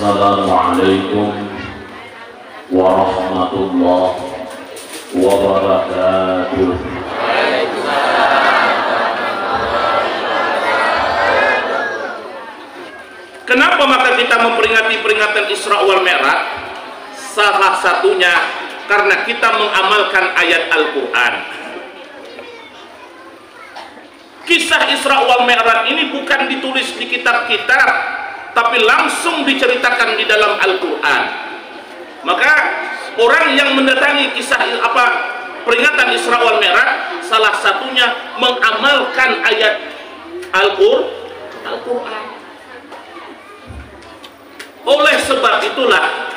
Assalamualaikum warahmatullahi wabarakatuh. Kenapa maka kita memperingati peringatan Isra wal Mi'raj? Salah satunya karena kita mengamalkan ayat Al-Quran. Kisah Isra wal Mi'raj ini bukan ditulis di kitab-kitab, tapi langsung diceritakan di dalam Al-Quran. Maka orang yang mendatangi kisah peringatan Isra wal Mi'raj, salah satunya mengamalkan ayat Al-Quran. Oleh sebab itulah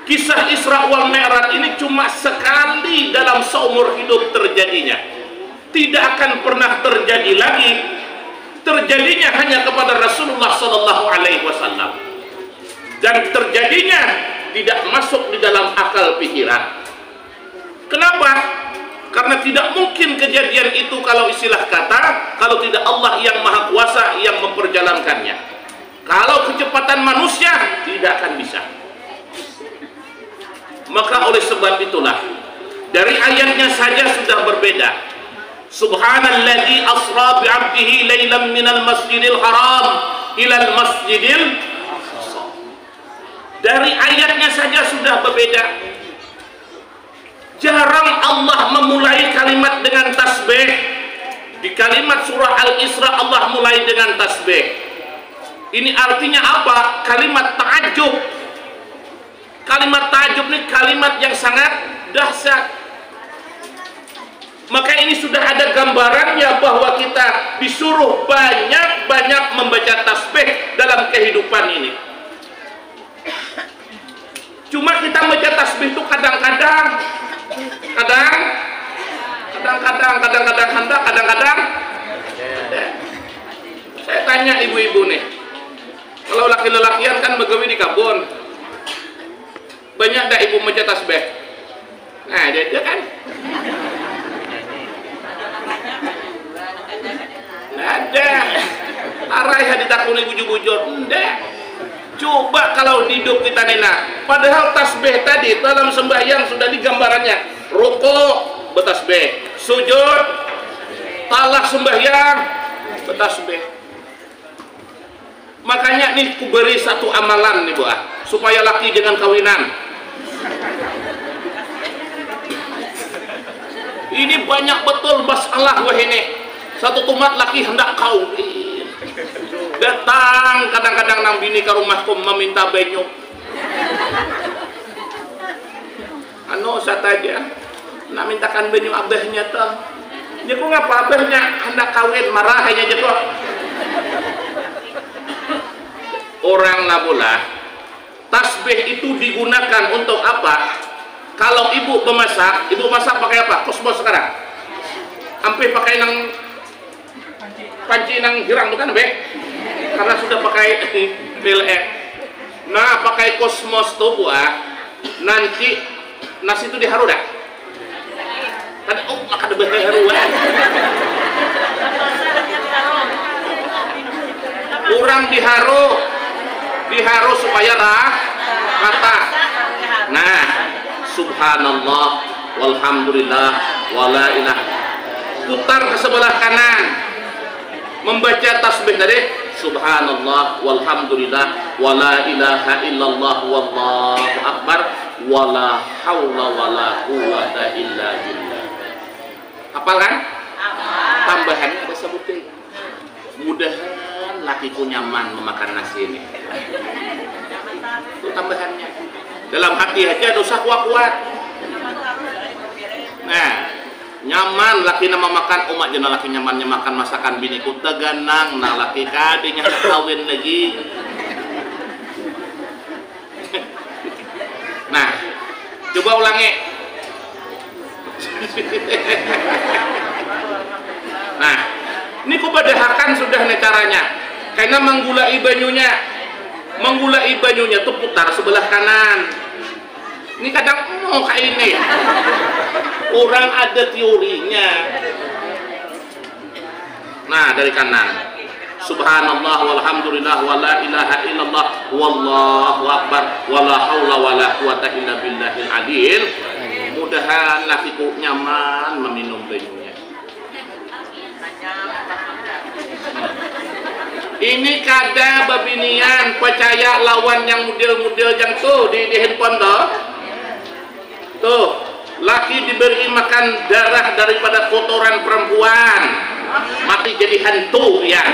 kisah Isra wal Mi'raj ini cuma sekali dalam seumur hidup terjadinya. Tidak akan pernah terjadi lagi. Terjadinya hanya kepada Rasulullah SAW. Dan terjadinya tidak masuk di dalam akal pikiran. Kenapa? Karena tidak mungkin kejadian itu kalau istilah kata, kalau tidak Allah yang Maha Kuasa yang memperjalankannya. Kalau kecepatan manusia tidak akan bisa. Maka oleh sebab itulah dari ayatnya saja sudah berbeda. Subhanalladzi asra bi 'abdihi lailan minal masjidil haram ilal masjidil aqsa. Dari ayatnya saja sudah berbeda. Jarang Allah memulai kalimat dengan tasbih. Di kalimat surah Al-Isra Allah mulai dengan tasbih. Ini artinya apa? Kalimat ta'ajub. Kalimat ta'ajub ini kalimat yang sangat dahsyat. Maka ini sudah ada gambarannya bahwa kita disuruh banyak-banyak membaca tasbih dalam kehidupan ini. Cuma kita membaca tasbih itu kadang-kadang hendak, kadang-kadang. Saya tanya ibu-ibu nih, kalau laki-lakian kan begawi di kebun, banyak dah ibu membaca tasbih. Nah, dia kan nggak ada. Arah ya ditakuni bujur-bujur. Nggak. Coba kalau hidup kita nena. Padahal tasbih tadi dalam sembahyang sudah digambarannya. Rukuk bertasbih, sujud, talak sembahyang bertasbih. Makanya nih ku beri satu amalan nih Bu, supaya laki jangan kawinan. Ini banyak betul masalah wah ini. Satu tumat laki hendak kawin. Datang kadang-kadang nang bini ke rumahku meminta banyu. Sat aja. Nak mintakan banyu abahnya tuh. Dia kok ngapa abahnya hendak kawin, marah aja kok. Orang nabulah tasbih itu digunakan untuk apa? Kalau ibu memasak pakai apa? Kosmos sekarang hampir pakai nang panci nang hirang bukan be? Karena sudah pakai PLN. Nah pakai kosmos tuh buah nanti nasi itu diharu dah tadi maka ada haruan kurang diharu supaya rata. Nah, subhanallah walhamdulillah wala ilaha. Putar ke sebelah kanan. Membaca tasbih tadi subhanallah walhamdulillah wala ilaha illallah wallahu akbar wala haula wala quwata illa billah. Hafal kan? Tambahannya ada sebutin. Mudahan lakiku nyaman memakan nasi ini. Itu tambahannya. Dalam hati aja dosa kuat. Nah, nyaman laki nama makan umat jenah laki nyamannya makan masakan biniku teganang nah laki kadinya kawin lagi. Nah, coba ulangi. Nah, ini kubadahakan sudah nih caranya. Karena menggulai banyunya tuh putar sebelah kanan. Ini kadang kayak ini. Orang ada teorinya. Nah, dari kanan. subhanallah walhamdulillah wala ilaha illallah wallahu akbar wala haula wala quwata illa billahil aliyil. Mudahan lakiku nyaman meminum banyunya. Ini kada babinian percaya lawan yang model-model yang tuh di handphone tuh laki diberi makan darah daripada kotoran perempuan, mati jadi hantu ya.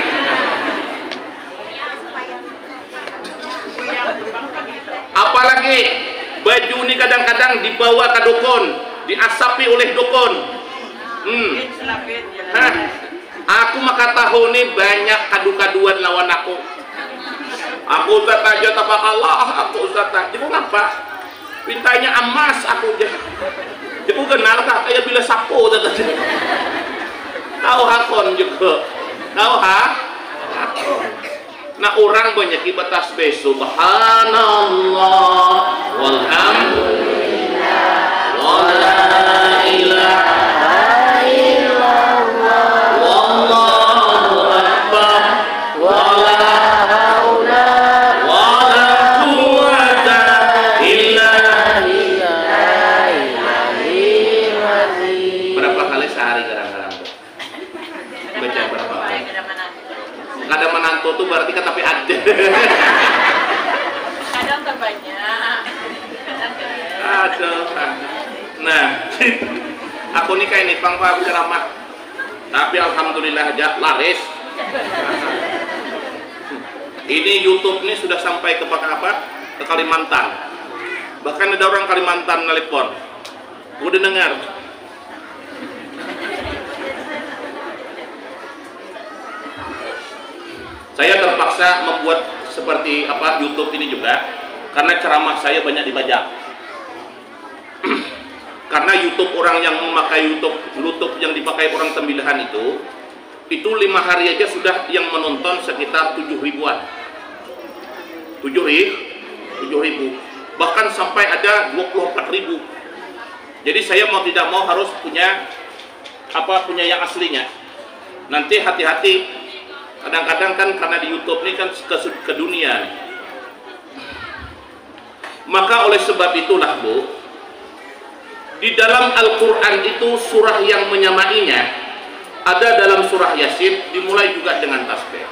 Apalagi baju ini kadang-kadang dibawa ke dukun, diasapi oleh dukun. Aku maka tahu nih banyak kadu-kaduan lawan aku. Aku Ustaz aja tabakallah, aku Ustaz aja. Jadi ngapa? Pintanya emas aku aja. Jadi kenal kah kayak bila sapu tadi. Tahu hakon juga. Tahu ha? Nah orang banyak batas be subhanallah walhamdulillah wala ilaha illallah wallahu akbar wala haula wala quwwata illa billahil aliyyil azim. Berapa kali sehari kadang-kadang baca berapa kali? Kadang menantu tuh berarti kan tapi ada. Kadang terbanyak. Aduh. Nah, aku nikah ini pang pak ceramah. Tapi alhamdulillah aja laris. Ini YouTube ini sudah sampai ke apa? Ke Kalimantan. Bahkan ada orang Kalimantan nelpon. Udah dengar. Saya terpaksa membuat seperti apa YouTube ini juga karena ceramah saya banyak dibajak. Karena YouTube orang yang memakai YouTube yang dipakai orang Tembilahan itu 5 hari aja sudah yang menonton sekitar 7 ribuan. 7 ribu. Bahkan sampai ada 24 ribu. Jadi saya mau tidak mau harus punya yang aslinya. Nanti hati-hati. Kadang-kadang kan karena di YouTube ini kan ke dunia. Maka oleh sebab itulah Bu, di dalam Al-Quran itu surah yang menyamainya ada dalam surah Yasin, dimulai juga dengan tasbih.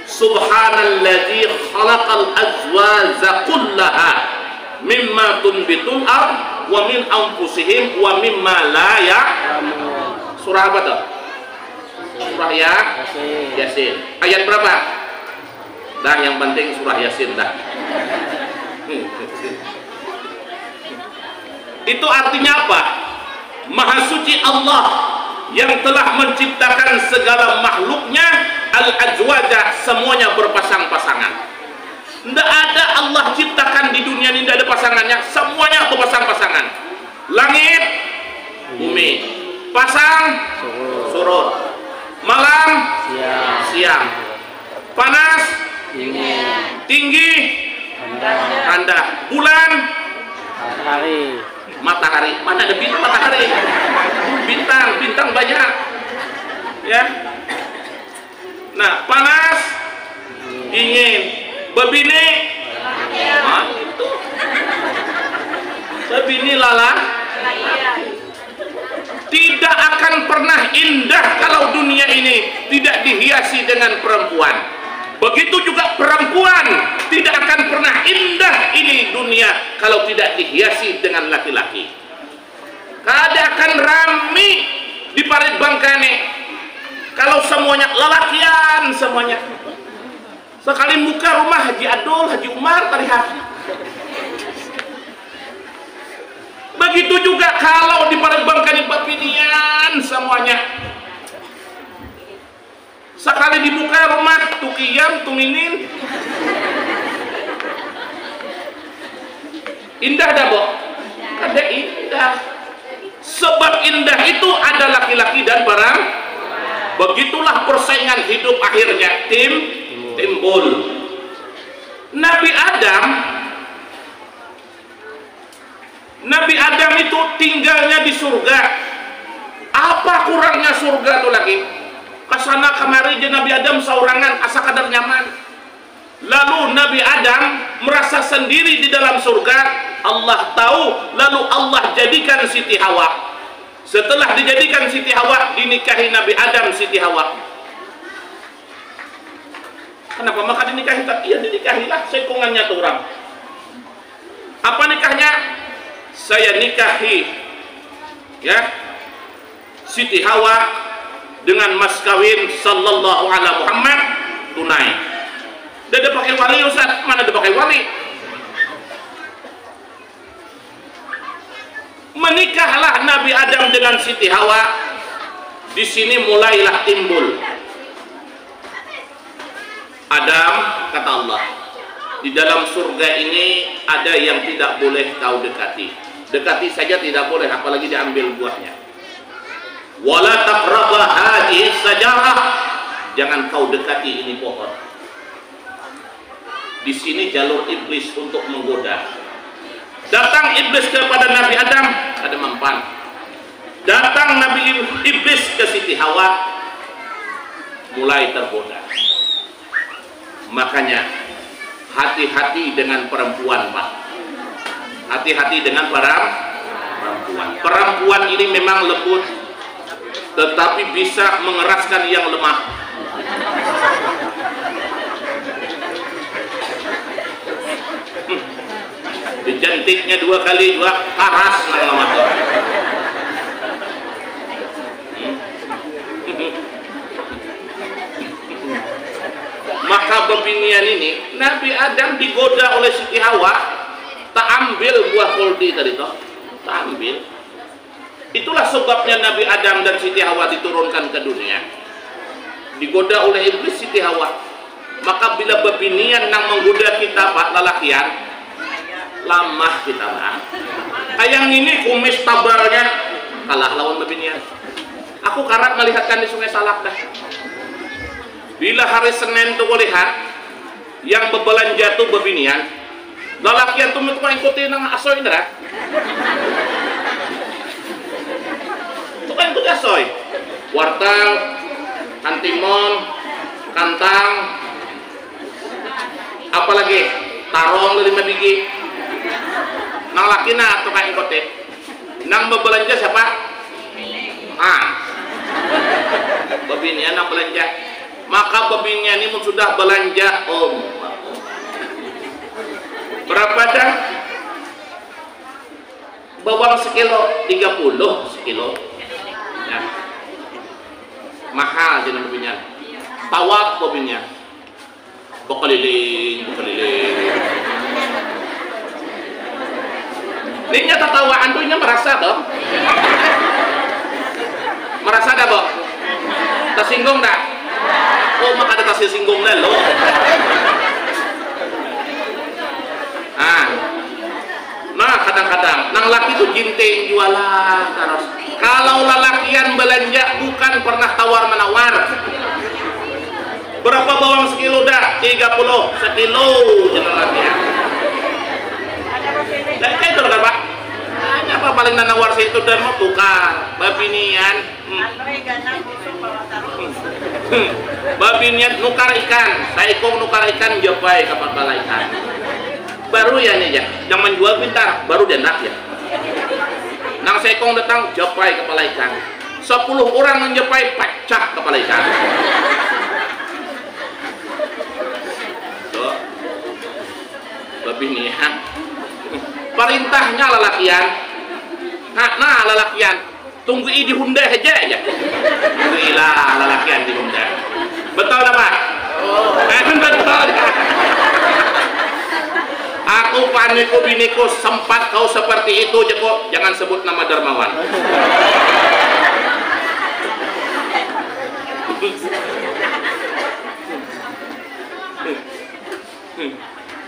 Subhanalladzi khalaqal azwaja kullaha mimma tunbitul ard wa min anfusihim wa mimma la ya'lamun. Surah apa tuh? Surah Yasin. Ayat berapa? Dah yang penting surah Yasin dah. Itu artinya apa? Maha suci Allah yang telah menciptakan segala makhluknya, al-azwaja, semuanya berpasang-pasangan. Tidak ada Allah ciptakan di dunia ini tidak ada pasangannya, semuanya berpasang-pasangan. Langit, bumi, pasang, surut. Malam, siang. Panas, tinggi, rendah. Bulan, matahari. Mana ada bintang matahari? Bintang banyak. Ya. Nah, panas, dingin, bebini, itu. Bebini lalang. Tidak akan pernah indah kalau dunia ini tidak dihiasi dengan perempuan. Begitu juga perempuan tidak akan pernah indah ini dunia kalau tidak dihiasi dengan laki-laki. Kada akan rame di parit Bangkane kalau semuanya lelakian semuanya. Sekali muka rumah Haji Adul, Haji Umar terlihat. Begitu juga kalau di parit Bangkane babinian semuanya. Sekali dibuka rumah tukiyam tuminin. Indah dah, Bo. Kada indah. Sebab indah itu ada laki-laki dan barang. Begitulah persaingan hidup akhirnya timbul. Nabi Adam itu tinggalnya di surga. Apa kurangnya surga itu lagi? kasana kamari je Nabi Adam saurangan asa kadar nyaman. Lalu Nabi Adam merasa sendiri di dalam surga. Allah tahu, lalu Allah jadikan Siti Hawa. Setelah dijadikan Siti Hawa, dinikahi Nabi Adam Siti Hawa. Kenapa maka dinikahi? Iya dinikahilah, sekungannya tuh orang. Apa nikahnya? Saya nikahi ya Siti Hawa dengan mas kawin sallallahu alaihi Muhammad tunai. Dia pakai wali Ustaz, mana dia pakai wali? Menikahlah Nabi Adam dengan Siti Hawa. Di sini mulailah timbul. Adam, kata Allah, di dalam surga ini ada yang tidak boleh kau dekati. Dekati saja tidak boleh, apalagi diambil buahnya. Wala taqrabah hadhihi sajarah. Jangan kau dekati ini pohon. Di sini jalur iblis untuk menggoda. Datang iblis kepada Nabi Adam, ada mempan. Datang Nabi Iblis ke Siti Hawa, mulai tergoda. Makanya hati-hati dengan perempuan, Pak. Hati-hati dengan perempuan. Perempuan ini memang lembut, tetapi bisa mengeraskan yang lemah. Dijantiknya 2 kali juga keras nang lemah. Maka bebinian ini Nabi Adam digoda oleh Siti Hawa, tak ambil buah kuldi tadi toh, tak ambil. Itulah sebabnya Nabi Adam dan Siti Hawa diturunkan ke dunia, digoda oleh iblis Siti Hawa. Maka bila bebinian nang menggoda kita, Pak, lalakian lamah kita lah. Ayang ini kumis tabarnya kalah lawan bebinian. Aku karat melihatkan di Sungai Salak dah. Bila hari Senin tuh lihat yang berbelanja tuh bebinian, lalakian tuh ikutin nang asoy dah. Tuh kan tuh asoy, wortel, antimon, kantang, apalagi tarong 5 biji. Nang laki na tuh kan ikutin. Nang berbelanja siapa? Bebinian nang belanja. Maka bebinian ini sudah belanja berapa dah? Bawang sekilo 30 sekilo ya. Mahal jenis bebinian. Tawak bebinian bekeliling. Ini nyata tawaan tuh merasa toh. Merasa dah, Bo? Tersinggung dah? Oh, maka ada tersinggung dah lo. Nah, kadang-kadang nang laki tuh jinting jualan terus. Kalau lalakian belanja bukan pernah tawar menawar. Berapa bawang sekilo dah? 30 sekilo jangan laki ya. Kayak itu kan, Pak? Apa paling nanawar situ dan mau tukar babinian. Babinian nukar ikan, saikong nukar ikan japai kapal bala ikan. Baru ya nih ya, yang menjual pintar, baru dia nak ya. Nang saikong datang japai kepala ikan. 10 orang menjapai pecah kepala ikan. Tuh, babinian. Perintahnya lalakian. Nah lalakian, tunggu di Honda aja ya. Tungguilah lalakian di Honda. Betul tak, Pak? Betul. Aku paniku biniku sempat kau seperti itu Jeko. Jangan sebut nama dermawan.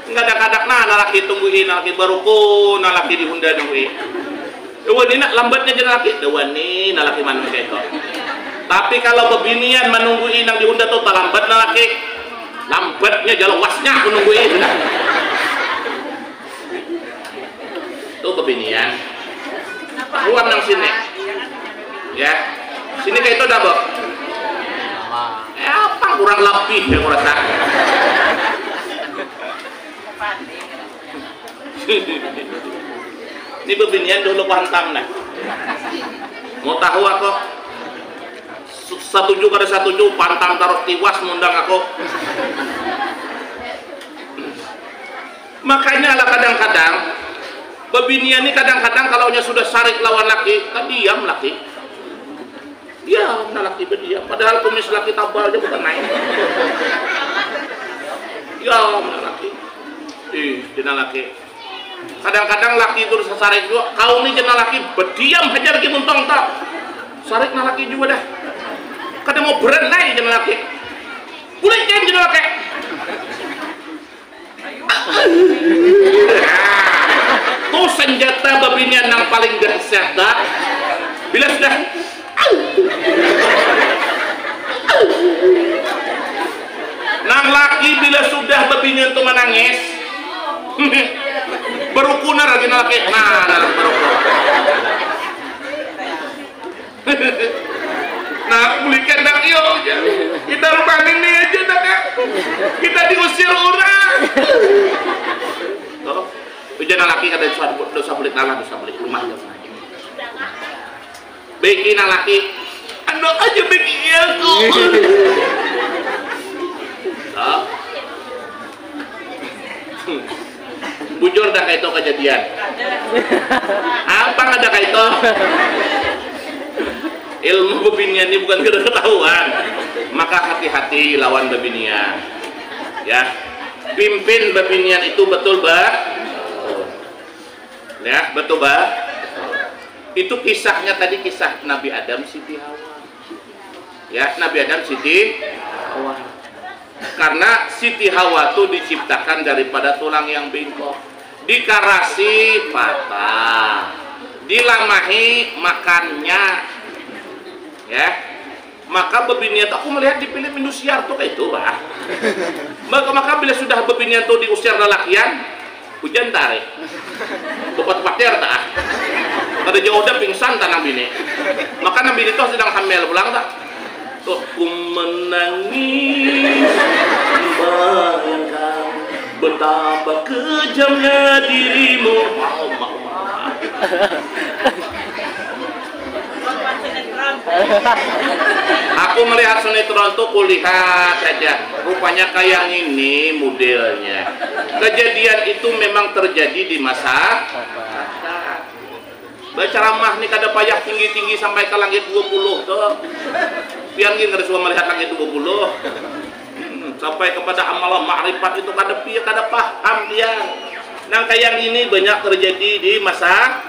Kadang-kadang nalaki tungguin, nalaki baruku, nalaki di Honda nungguin. Dewan ini lambatnya jadi nalaki, dewan ini nalaki mana kayak itu. Tapi kalau bebinian menungguin nang di Honda tuh lambat nalaki, lambatnya jalawasnya menungguin. Tuh bebinian. Ruang nang sini, ya. Sini kayak itu dah, Bo. kurang lebih ya kurasa. Ini bebinian dulu hantam nah. Mau tahu aku? Setuju kada setuju, pantang taruh tiwas mundang aku. Makanya lah kadang-kadang bebinian ini kadang-kadang kalau sudah sarik lawan laki, kan diam laki. Diam, nah laki berdiam. Padahal kumis laki tabal aja bukan naik. Diam, nah laki. Dina laki. Kadang-kadang laki itu sarik juga. Kau nih jenah laki berdiam aja lagi muntong tak. Sarik nah laki juga dah. Kadang mau berenai jenah laki. Boleh kan jenah laki. Tuh senjata babinian yang paling dahsyat dah. Bila sudah nang laki bila sudah babinian tuh menangis berukunar lagi laki. Nah berukunar. Nah belikan dak yo kita rumah ini aja dak kita diusir orang. Tuh ujian laki kata dosa beli tanah, dosa beli rumah dosa. Bikin laki anda aja bikin aku. Bujur dah kayak itu kejadian. Apa ada kayak itu? Ilmu bebinian ini bukan ketahuan. Maka hati-hati lawan bebinian. Ya, pimpin bebinian itu betul ya, betul Itu kisahnya tadi kisah Nabi Adam Siti Hawa. Ya, Nabi Adam Siti Hawa. Karena Siti Hawa itu diciptakan daripada tulang yang bengkok, dikarasi patah, dilamahi makannya, ya. Maka bebinian aku melihat dipilih manusia tuh kayak itu bah. Maka bila sudah bebinian tuh diusir lelakian, hujan tarik, tempat patir tak. Kada jauh dah pingsan tanah bini. Maka Nabi itu sedang hamil pulang tak. Tuh ku menangis membayangkan betapa kejamnya dirimu. Aku melihat sinetron tuh kulihat saja. Rupanya kayak ini modelnya. Kejadian itu memang terjadi di masa baca ramah nih kada payah tinggi-tinggi sampai ke langit 20 tuh. Pian gini kada suka melihat langit 20. Sampai kepada amal ma'rifat itu kada piye kada paham dia. Nang kayak ini banyak terjadi di masa.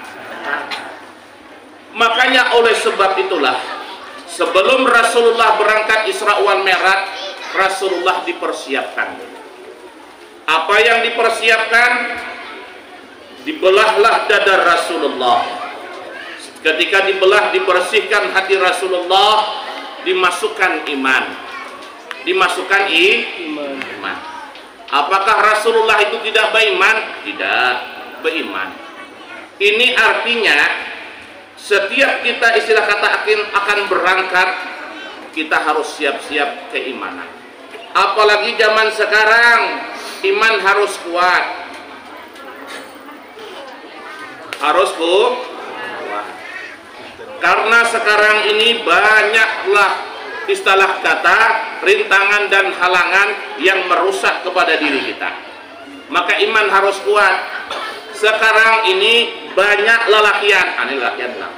Makanya oleh sebab itulah sebelum Rasulullah berangkat Isra wal Mi'raj, Rasulullah dipersiapkan. Apa yang dipersiapkan? Dibelahlah dada Rasulullah. Ketika dibelah, dibersihkan hati Rasulullah, dimasukkan iman. Dimasukkan iman. Apakah Rasulullah itu tidak beriman? Tidak beriman. Ini artinya setiap kita istilah kata akan berangkat, kita harus siap-siap keimanan. Apalagi zaman sekarang, iman harus kuat. Harus kuat. Karena sekarang ini banyaklah istilah kata, rintangan dan halangan yang merusak kepada diri kita. Maka iman harus kuat. Sekarang ini banyak lelakian, lelakian lah.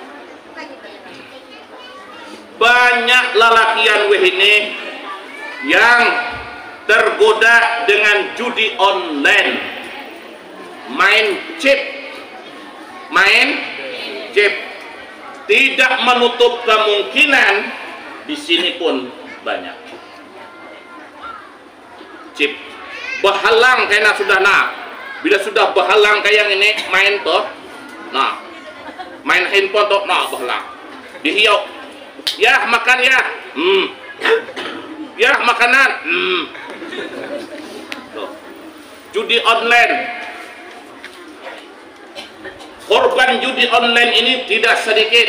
Banyak lelakian ini yang tergoda dengan judi online, main chip, tidak menutup kemungkinan di sini pun banyak chip bahalang kayaknya sudah bila sudah bahalang kayak ini main toh main handphone toh bahalang dihiau ya makan ya ya makanan tuh. Judi online. Korban judi online ini tidak sedikit.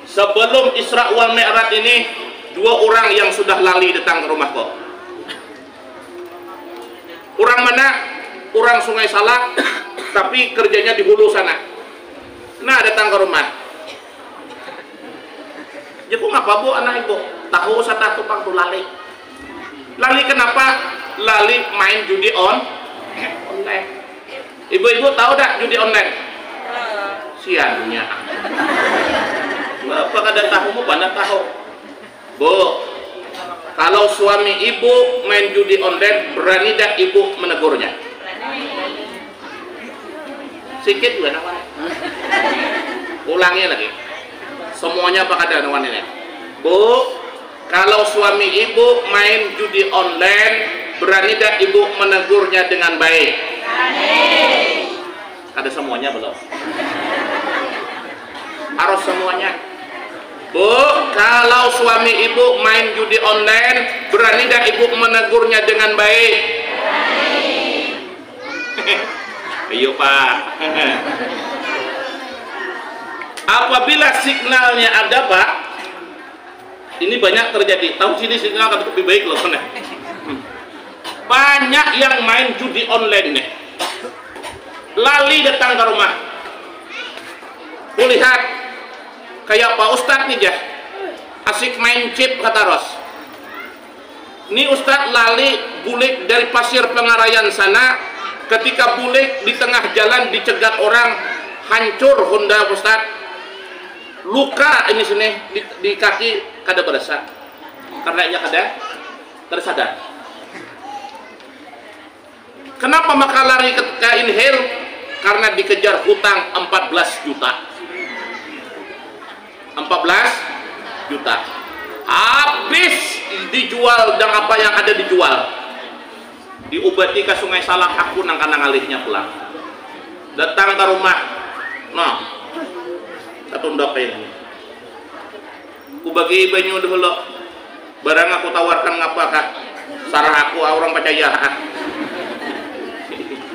Sebelum Isra wal Mi'raj ini dua orang yang sudah lali datang ke rumahku. Orang mana? Orang Sungai Salak, tapi kerjanya di hulu sana. Nah, datang ke rumah. Ya kok ngapa bu anak ibu? Tahu satu tukang tuh lali. Lali kenapa? Lali main judi online. Ibu-ibu tahu dak judi online? Siannya. Bapak kada tahu mu pada tahu. Bu, kalau suami ibu main judi online, berani dak ibu menegurnya? Sikit juga namanya. Ulangi lagi. Semuanya apa ada namanya? Bu, kalau suami ibu main judi online, berani dak ibu menegurnya dengan baik? Ada semuanya belum? Harus semuanya. Bu, kalau suami ibu main judi online, berani dak ibu menegurnya dengan baik? Ayo Pak. Apabila signalnya ada Pak, ini banyak terjadi. Tahu sini signal kan lebih baik loh. Banyak yang main judi online nih. Lali datang ke rumah. Kulihat kayak Pak Ustadz nih ya, asik main chip kata Ros. Ini Ustadz lali bulik dari Pasir Pengarayan sana, ketika bulik di tengah jalan dicegat orang, hancur Honda Ustadz. Luka ini sini di kaki kada berasa, karenanya kada tersadar. Kenapa maka lari ke Inhil? Karena dikejar hutang 14 juta. 14 juta habis dijual dan apa yang ada dijual, diobati ke Sungai Salak. Aku nang-nang alihnya pulang, datang ke rumah. Nah, ketundok ini ku bagi banyu dulu, barang aku tawarkan ngapa kak sarah aku orang percaya.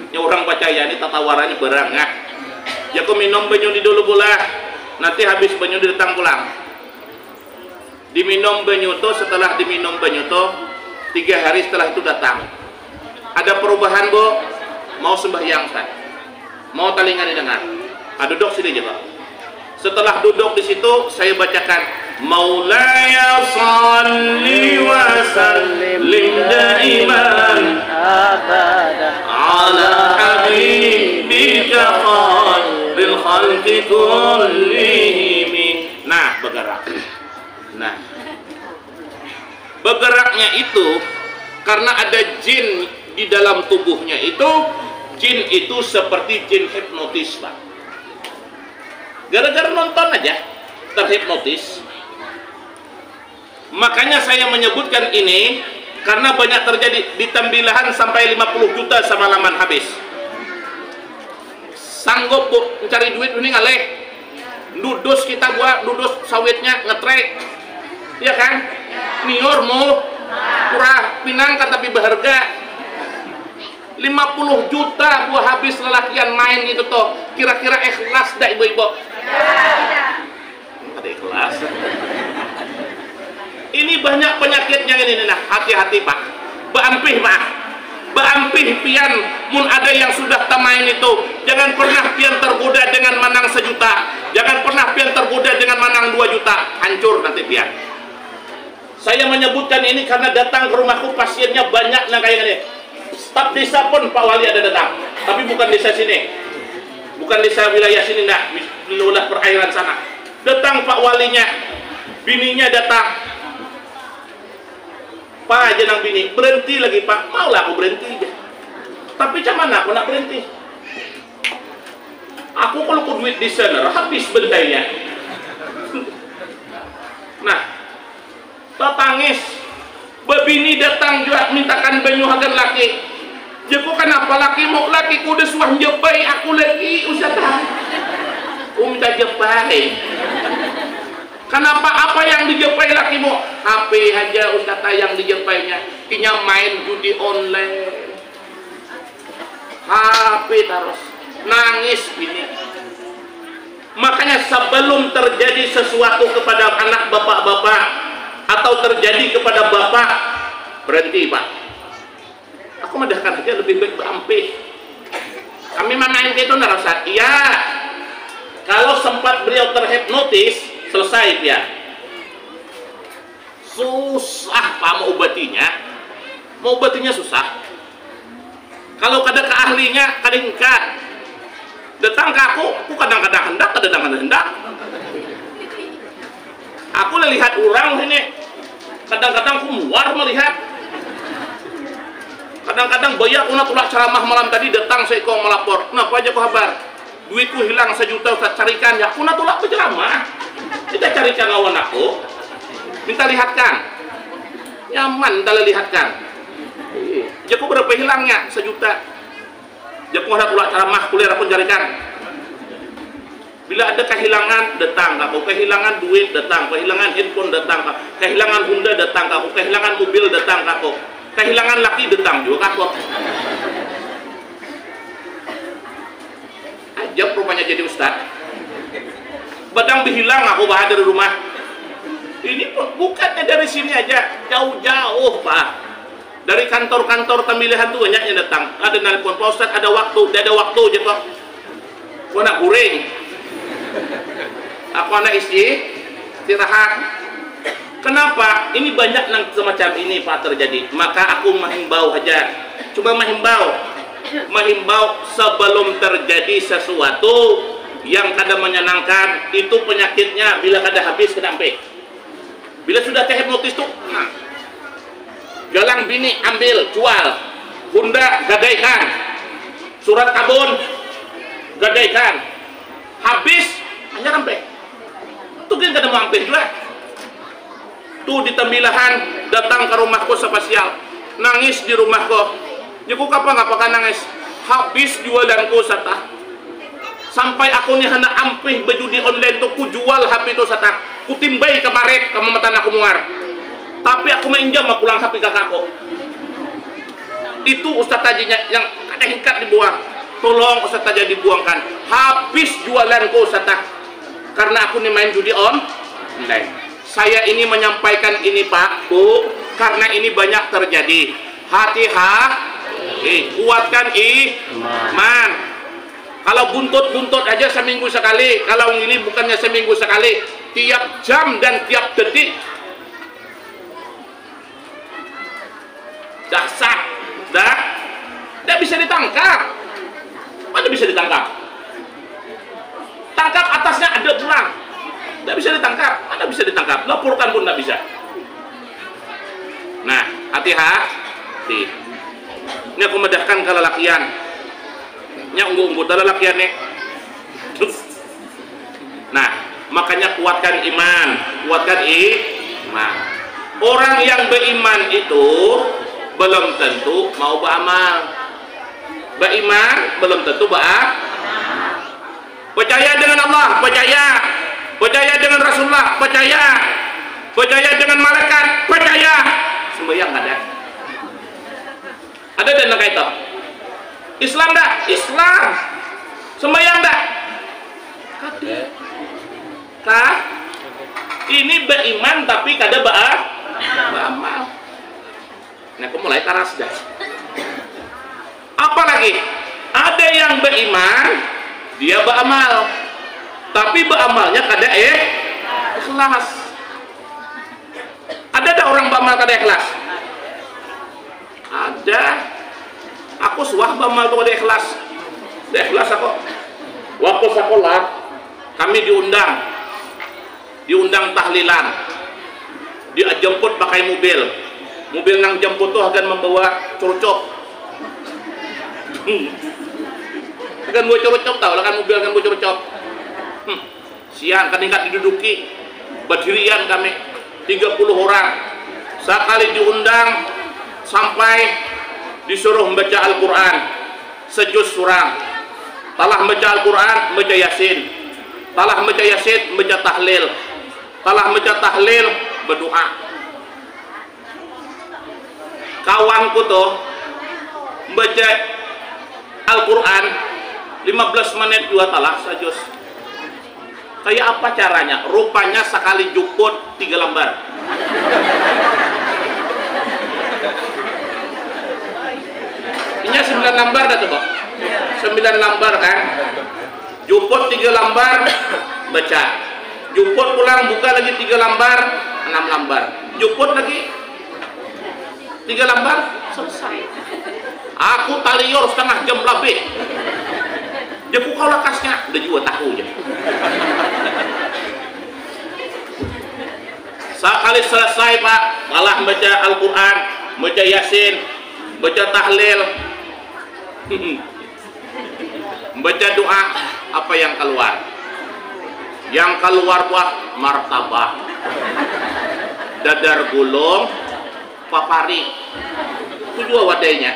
Ini orang percaya ini tawarannya barang ngak. Ya aku minum banyu di dulu pula, nanti habis banyu datang pulang. Diminum banyu to, setelah diminum banyu to 3 hari setelah itu datang. Ada perubahan bu? Mau sembahyang Ustaz? Mau talingan dengar? Duduk sini aja Pak. Setelah duduk di situ saya bacakan Maulaya salli wa sallim daiman abada ala habibika khairil khalqi kullihim. Nah, bergerak. Nah, bergeraknya itu karena ada jin di dalam tubuhnya itu. Jin itu seperti jin hipnotis Pak. Gara-gara nonton aja terhipnotis. Makanya saya menyebutkan ini karena banyak terjadi di Tembilahan sampai 50 juta semalaman habis. Sanggup bu mencari duit ini ngaleh. Dudus kita buat dudus sawitnya ngetrek, ya kan? Nior mau kurang pinang kan tapi berharga. 50 juta buah habis lelakian main itu toh. Kira-kira ikhlas dah ibu-ibu? Ada ikhlas. Ini banyak penyakitnya ini nah, hati-hati Pak. Baampih Pak. Baampih pian mun ada yang sudah tamain itu. Jangan pernah pian tergoda dengan manang 1 juta. Jangan pernah pian tergoda dengan manang 2 juta. Hancur nanti pian. Saya menyebutkan ini karena datang ke rumahku pasiennya banyak nah kayak gini. Staf desa pun Pak Wali ada datang, tapi bukan desa sini, bukan desa wilayah sini, nah, wilayah perairan sana. Datang Pak Walinya, bininya datang. Pak jenang bini, berhenti lagi Pak, maulah aku berhenti aja. Tapi cuman aku nak berhenti. Aku kalau ku duit di sana, habis bentainya. Nah, tatangis, babini datang juga mintakan banyu hagan laki. Jago kenapa laki mau laki ku udah suah jepai aku lagi Ustazah. Minta jepai. Kenapa apa yang dijepai laki mau? HP aja Ustazah yang dijepainya. Kinya main judi online. HP terus. Nangis bini. Makanya sebelum terjadi sesuatu kepada anak bapak-bapak, atau terjadi kepada bapak, berhenti pak, aku medahkan aja, lebih baik berampih. Kami manain itu ngerasa, iya kalau sempat beliau terhipnotis, selesai ya. Susah pak mau obatinya susah. Kalau kada ke ahlinya, kadang-kadang datang ke aku kadang-kadang hendak, kadang-kadang hendak. Aku lihat orang ini, kadang-kadang aku muar melihat. Kadang-kadang bayar una tulak ceramah malam tadi, datang saya kau melapor. Kenapa aja kau kabar? Duitku hilang 1 juta, Ustaz carikan ya. Una tulak berceramah. Kita carikan lawan aku. Minta lihatkan. Nyaman dalam lihatkan. Jaku berapa hilangnya 1 juta. Jaku ada tulak ceramah kuliah aku carikan. Bila ada kehilangan, datang aku. Kehilangan duit, datang. Kehilangan handphone, datang. Kehilangan Honda, datang aku. Kehilangan mobil, datang aku. Kehilangan laki, datang juga aku. Ajab rupanya jadi ustad. Badang dihilang aku bah dari rumah. Ini bukannya dari sini aja, jauh-jauh pak. Dari kantor-kantor pemilihan tuh banyaknya datang. Ada nelpon Pak Ustad, ada waktu aja kok. Aku nak goreng. Aku anak istirahat. Kenapa? Ini banyak yang semacam ini Pak terjadi. Maka aku menghimbau aja. Coba menghimbau sebelum terjadi sesuatu yang kada menyenangkan. Itu penyakitnya bila kada habis kedampe. Bila sudah terhipnotis tuh, galang bini ambil, jual. Honda gadaikan. Surat kabun gadaikan. Habis hanya sampai. Tuh kan kada mau hampir juga. Tuh di tembilahan datang ke rumahku spesial, nangis di rumahku. Jaku kapan nangis? Habis jualanku sata. Sampai aku nih hendak ampih berjudi online tuh ku jual HP itu sata. Ku timbai kemarin ke matan aku muar. Tapi aku minjam pulang HP kakakku. Itu Ustaz tajinya yang ada hingkat dibuang. Tolong Ustaz aja dibuangkan. Habis jualanku sata. Karena aku nih main judi online. Saya ini menyampaikan ini Pak, Bu, karena ini banyak terjadi. Hati-hati, kuatkan iman. Kalau buntut-buntut aja seminggu sekali, kalau ini bukannya seminggu sekali, tiap jam dan tiap detik. Dasar, tidak bisa ditangkap. Mana bisa ditangkap? Tangkap atasnya ada pulang. Tidak bisa ditangkap, mana bisa ditangkap, laporkan pun tidak bisa. Nah, hati-hati. Ini aku medahkan ke lelakian. Ini unggu-unggu dalam lelakian nih. Nah, makanya kuatkan iman, Orang yang beriman itu belum tentu mau beramal. Beriman belum tentu percaya dengan Allah, percaya dengan Rasulullah, percaya dengan malaikat, percaya. Sembahyang ada. Ada dan nak itu. Islam dah, Islam. Sembahyang dah. Kah? Ini beriman tapi kada beramal. Nah, aku mulai taras dah. Apalagi ada yang beriman, dia beramal. Tapi beramalnya kada ikhlas. Ada orang beramal kada ikhlas? Ada. Aku suah beramal tuh kada ikhlas. Kada ikhlas aku. Waktu sekolah kami diundang tahlilan. Dijemput pakai mobil. Mobil yang jemput tuh akan membawa curcop. Akan bawa curcop tahu lah kan, mobil akan bawa curcop. Siang kadang-kadang diduduki berdirian kami 30 orang. Sekali diundang sampai disuruh membaca Al-Quran sejuz surah. Talah membaca Al-Quran, membaca Yasin. Talah membaca Yasin, membaca tahlil. Talah membaca tahlil, berdoa. Kawanku tuh membaca Al-Quran 15 menit 2 talah sejuz. Kayak apa caranya? Rupanya sekali juput 3 lembar. Ini 9 lembar dah tuh, Pak. 9 lembar kan? Juput 3 lembar, baca. Juput pulang buka lagi 3 lembar, 6 lembar. Juput lagi 3 lembar, selesai. Aku talior setengah jam lebih. Dia buka lekasnya, udah juga tahu aja. Sekali selesai, Pak, malah baca Al-Quran, baca Yasin, baca tahlil, baca doa, apa yang keluar? Yang keluar, Pak, martabah, dadar gulung, papari. Itu juga wadahnya.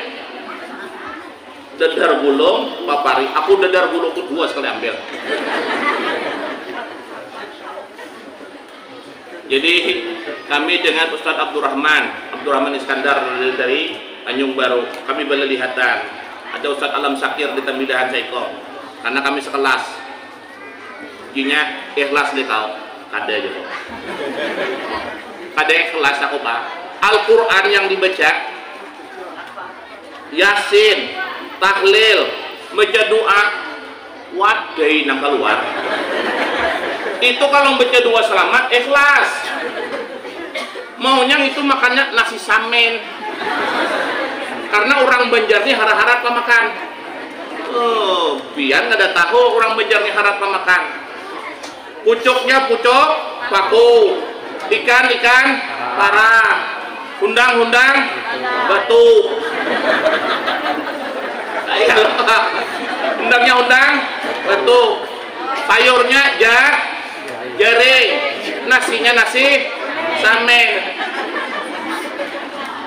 Dadar gulung, papari. Aku dadar gulung itu 2 sekali ambil. Jadi kami dengan Ustadz Abdurrahman Iskandar dari Tanjung Baru, kami berlihatan. Ada Ustadz Alam Sakir di Tamidahan Saiko. Karena kami sekelas. Jinya ikhlas deh kau. Kada aja kok. Kada ikhlas aku, Pak. Al-Quran yang dibaca, Yasin, tahlil, baca doa, wadai nang keluar. Itu kalau baca doa selamat, ikhlas. Maunya itu makannya nasi samen. Karena orang Banjar ini harap-harap makan. Oh, biar nggak ada tahu orang Banjar ini harap makan. Pucuknya pucuk, paku. Ikan, parah. Hundang, batu. Hundangnya hundang, batu. Sayurnya jaring. Nasinya nasi samen.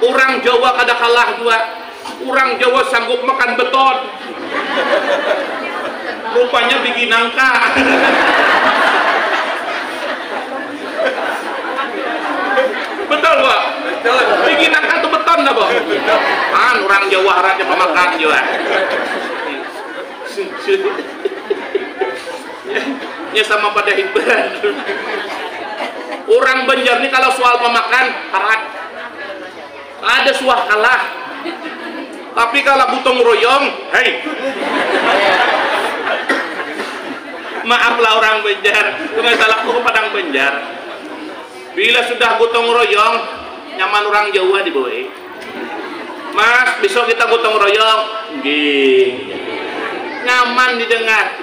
Orang Jawa kada kalah juga. Orang Jawa sanggup makan beton. Rupanya bikin nangka. Betul, Pak. Bikin nangka itu beton dah, Pak. Orang Jawa harapnya pemakan juga. Ya sama pada hiburan. Orang Banjar ini kalau soal pemakan harat. Ada suah kalah. Tapi kalau gotong royong, hei. Maaflah orang Banjar, itu nggak salahku ke Padang Banjar. Bila sudah gotong royong, nyaman orang Jawa di bawah. Mas, besok kita gotong royong, nyaman didengar.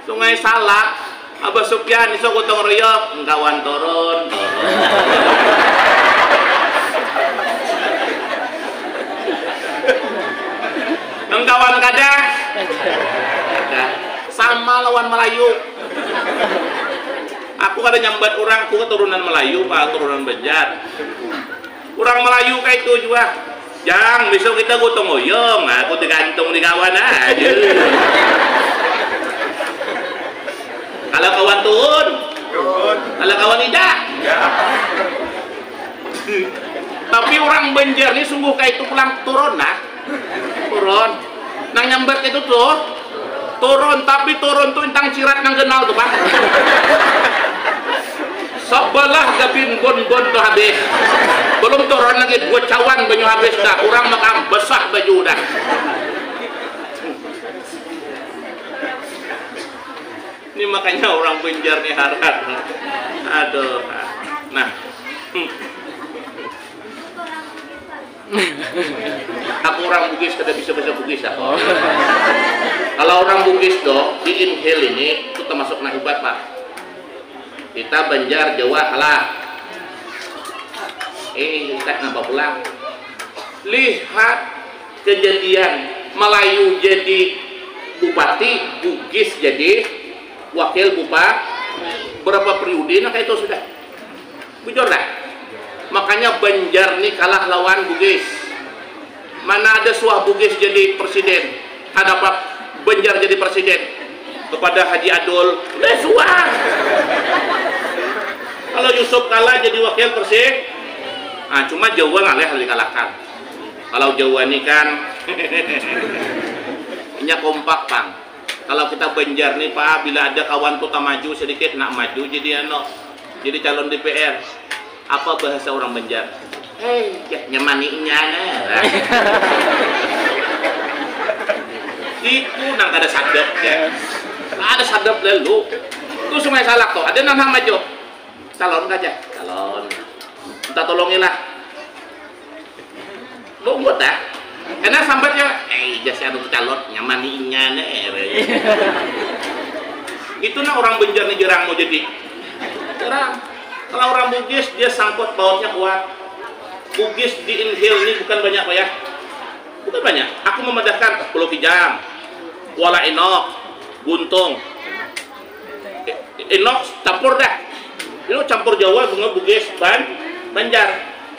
Sungai Salak, Abah Sufyan iso gotong royong, kawan turun. Kawan kada sama lawan Melayu. Aku kada nyambat orang, aku keturunan Melayu, Pak, keturunan Banjar. Orang Melayu kayak itu juga. Jang, besok kita gotong royong, aku digantung di kawan aja. Kalau kawan turun, kalau kawan tidak. Tapi orang Banjar ini sungguh kayak itu pulang turun, nah. Turun. Nang nyambat itu tuh turun, tapi turun tuh intang cirat nang kenal tuh, Pak. Sebelah gabin bon tuh habis. Belum turun lagi dua cawan banyu habis dah. Kurang makam besar baju dah. Ini makanya orang Banjar nih harap. Aduh. Nah. Aku orang Bugis kada bisa bahasa Bugis ya. Kalau orang Bugis doh di inhil ini itu termasuk nah hebat, Pak. Kita Banjar Jawa kalah. Kita ngapa pulang? Lihat kejadian Melayu jadi bupati, Bugis jadi wakil bupati. Berapa periode nah kayak itu sudah. Bujur dah. Makanya Banjar nih kalah lawan Bugis. Mana ada suah Bugis jadi presiden, ada Pak Banjar jadi presiden kepada Haji Adul, suah. Kalau Yusuf kalah jadi wakil presiden, nah cuma Jawa ngalih harus dikalahkan. Kalau Jawa ini kan, ini kompak, Bang. Kalau kita Banjar nih Pak, bila ada kawan tuh tak maju sedikit, nak maju jadi jadi calon DPR. Apa bahasa orang Banjar? Ya nyamaninya nah. Itu nang ada sadap ya. Ada sadap lalu. Itu sungai salak tuh. Ada nang maju. Calon aja. Calon. Minta tolongilah. Lu buat dah. Karena sambatnya, jasa anu calon nyamaninya nih. Itu nah orang Banjar nih jarang mau jadi. Jarang. Kalau orang Bugis dia sangkut bautnya kuat. Bugis di inhale ini bukan banyak Pak ya. Bukan banyak. Aku memedahkan Pulau Kijang, Kuala Enok, Buntung. Enok campur dah. Ini campur Jawa, Bugis, Banjar.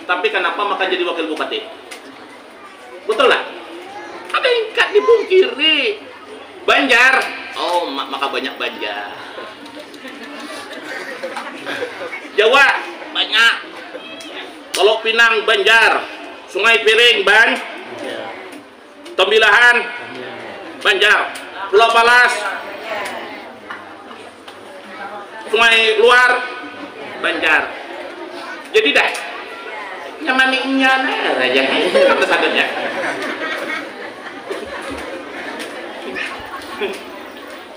Tapi kenapa maka jadi wakil bupati? Betul lah. Ada yang kat dipungkiri. Banjar. Oh, maka banyak Banjar. Jawa banyak. Kalau Pinang Banjar, Sungai Piring Tembilahan Banjar, Pulau Palas, Sungai Luar Banjar. Jadi dah nyamaninya aja kata sadarnya.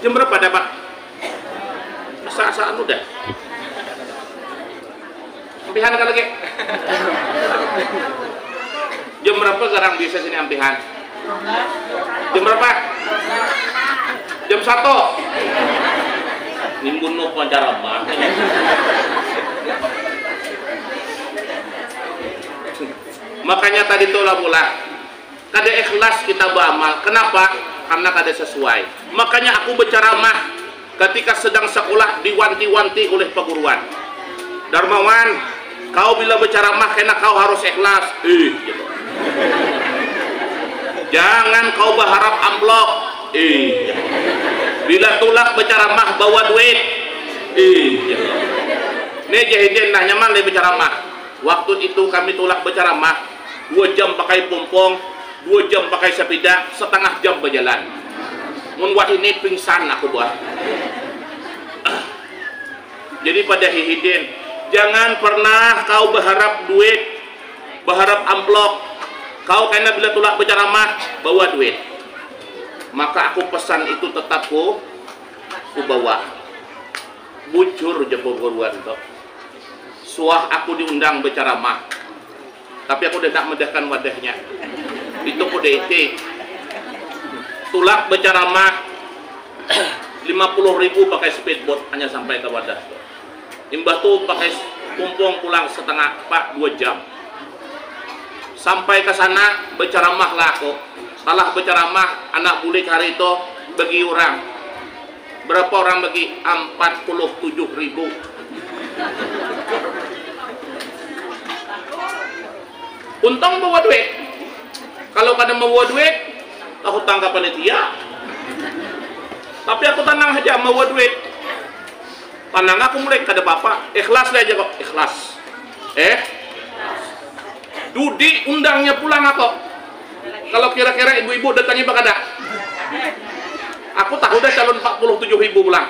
Jam berapa dah Pak? Asa-asaan udah. Ampihan kan lagi? Jam berapa sekarang bisa sini ampihan? Jam berapa? Jam 1. Nimbun no pancara mah. Makanya tadi tulah pula kada ikhlas kita beramal. Kenapa? Karena kada sesuai. Makanya aku berceramah ketika sedang sekolah diwanti-wanti oleh perguruan. Darmawan, kau bila berceramah karena kau harus ikhlas. Gitu. Jangan kau berharap amplop. Gitu. Bila tulak berceramah bawa duit. Gitu. Nih jahidin nah nyaman le berceramah. Waktu itu kami tulak berceramah 2 jam pakai pompong, 2 jam pakai sepeda, setengah jam berjalan. Mun wah ini pingsan aku buat. Jadi pada hihidin, jangan pernah kau berharap duit, berharap amplop. Kau karena bila tulak berceramah bawa duit. Maka aku pesan itu tetap ku bawa. Bujur je perguruan tu. Suah aku diundang berceramah. Tapi aku dah nak medahkan wadahnya. Itu ku DT. Tulak berceramah 50.000 pakai speedboat hanya sampai ke wadah. Imbah tu pakai pumpung pulang setengah 2 jam. Sampai ke sana berceramahlah aku. Salah berceramah anak bulik hari itu bagi orang. Berapa orang bagi? 47.000. Untung bawa duit. Kalau kadang bawa duit, aku tangkap panitia. Tapi aku tenang aja bawa duit. Tenang aku mulai kada apa-apa. Ikhlas aja kok, ikhlas. Dudi undangnya pulang aku. Kalau kira-kira ibu-ibu datangnya apa kada? Aku tahu dah calon 47.000 pulang.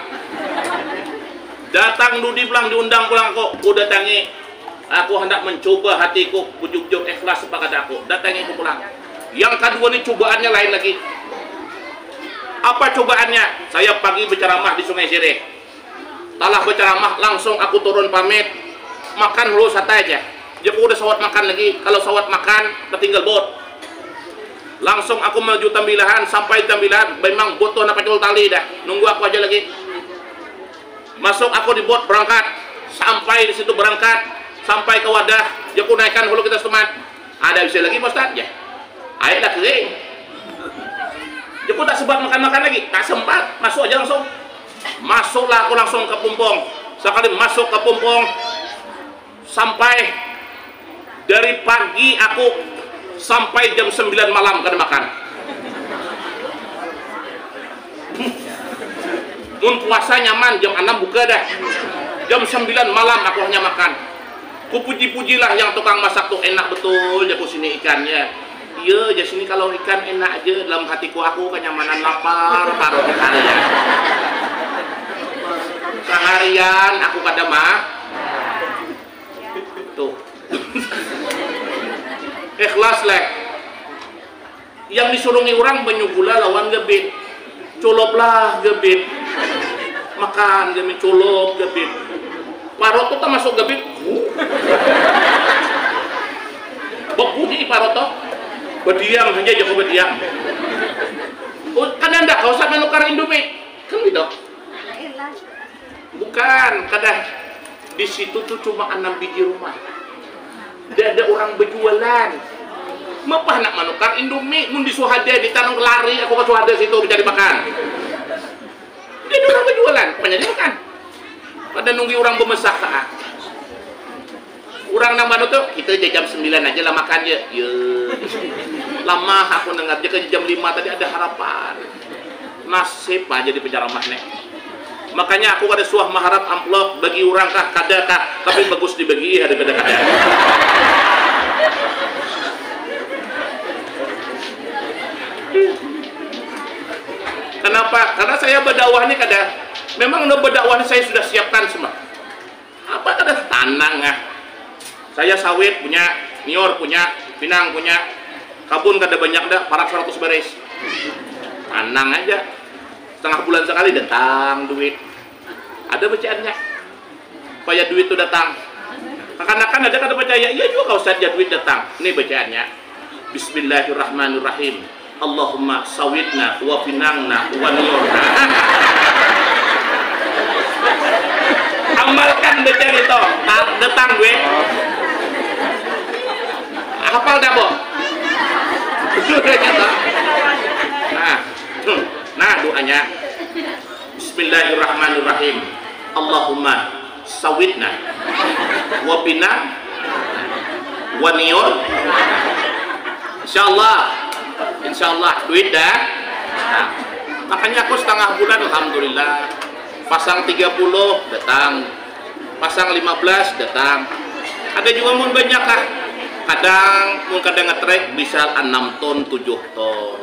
Datang Dudi pulang diundang pulang kok. Aku datangi. Aku hendak mencoba hatiku bujuk-bujuk ikhlas apa kata aku. Datangi aku pulang. Yang kedua ni cobaannya lain lagi. Apa cobaannya? Saya pagi berceramah di Sungai Sirih. Talah berceramah langsung aku turun pamit. Makan dulu santai aja. Dia udah sawat makan lagi. Kalau sawat makan tertinggal bot. Langsung aku menuju Tembilahan. Sampai Tembilahan memang bot tuh nak pacul tali dah. Nunggu aku aja lagi. Masuk aku di bot berangkat. Sampai di situ berangkat. Sampai ke wadah, dia pun naikkan hulu kita semat. Ada bisa lagi Pak Ustaz? Ya. Air dah kering. Dia pun tak sempat makan-makan lagi. Tak sempat. Masuk aja langsung. Masuklah aku langsung ke Pumpong. Sekali masuk ke Pumpong. Sampai dari pagi aku sampai jam 9 malam kada makan. Mun puasa nyaman jam 6 buka dah. Jam 9 malam aku hanya makan. Ku puji-pujilah yang tukang masak tuh enak betul ya ku sini ikannya. iya aja sini kalau ikan enak aja dalam hatiku aku kenyamanan lapar taruh di kalian seharian aku kada mah tuh ikhlas lek yang disurungi orang banyak gula lawan gebit coloplah gebit makan gebit colop gebit paroto tak masuk gebit beku di paroto berdiam saja jauh berdiam kan anda kau usah menukar Indomie kan gitu bukan kadang di situ tuh cuma 6 biji rumah tidak ada orang berjualan mepah nak menukar Indomie mun di Suhade di Tanung Kelari aku ke Suhade situ mencari makan tidak ada orang berjualan penyanyi makan pada nunggu orang bemesak orang nang mana tuh kita jam 9 aja lah makan ya lama aku dengar dia ke jam 5 tadi ada harapan nasib aja di penjara mahnek makanya aku ada suah maharap amplop bagi orang kah kada kah tapi bagus dibagi daripada kada kenapa? Karena saya berdakwah ini kada memang berdakwah saya sudah siapkan semua apa kada tanang saya sawit punya nior punya pinang punya kabun kada banyak dah parak 100 beres tanang aja setengah bulan sekali datang duit ada bacaannya supaya duit itu datang akan-akan ada kada percaya iya juga kau saja duit datang ini bacaannya Bismillahirrahmanirrahim Allahumma sawitna wa pinangna wa niorna amalkan baca gitu datang gue hafal dah boh nah doanya Bismillahirrahmanirrahim Allahumma sawitna wa pinang wa nior insyaallah duit dah nah, makanya aku setengah bulan alhamdulillah pasang 30 datang pasang 15 datang ada juga mun banyak lah kadang ngetrek bisa 6 ton 7 ton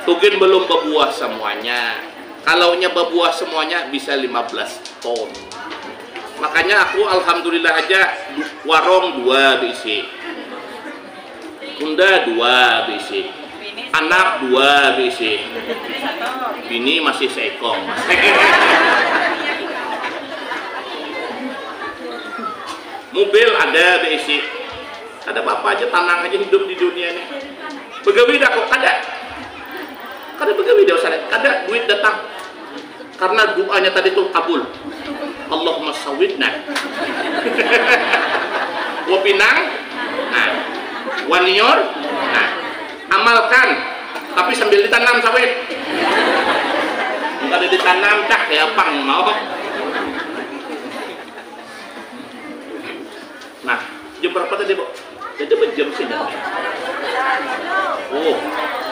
mungkin belum berbuah semuanya kalau nya berbuah semuanya bisa 15 ton makanya aku alhamdulillah aja warung 2 bisi bunda 2 bisi anak 2 bisi bini masih seekor mobil ada bisi ada apa aja tanang aja hidup di dunia ini begawi dah kok kada begawi dah usah kada duit datang karena doanya tadi tuh kabul Allahumma sawitna wa pinang nah wa nior nah amalkan tapi sambil ditanam sawit kada ditanam dah kayak pang mau nah jam berapa tadi bu? Jadi berjam sih oh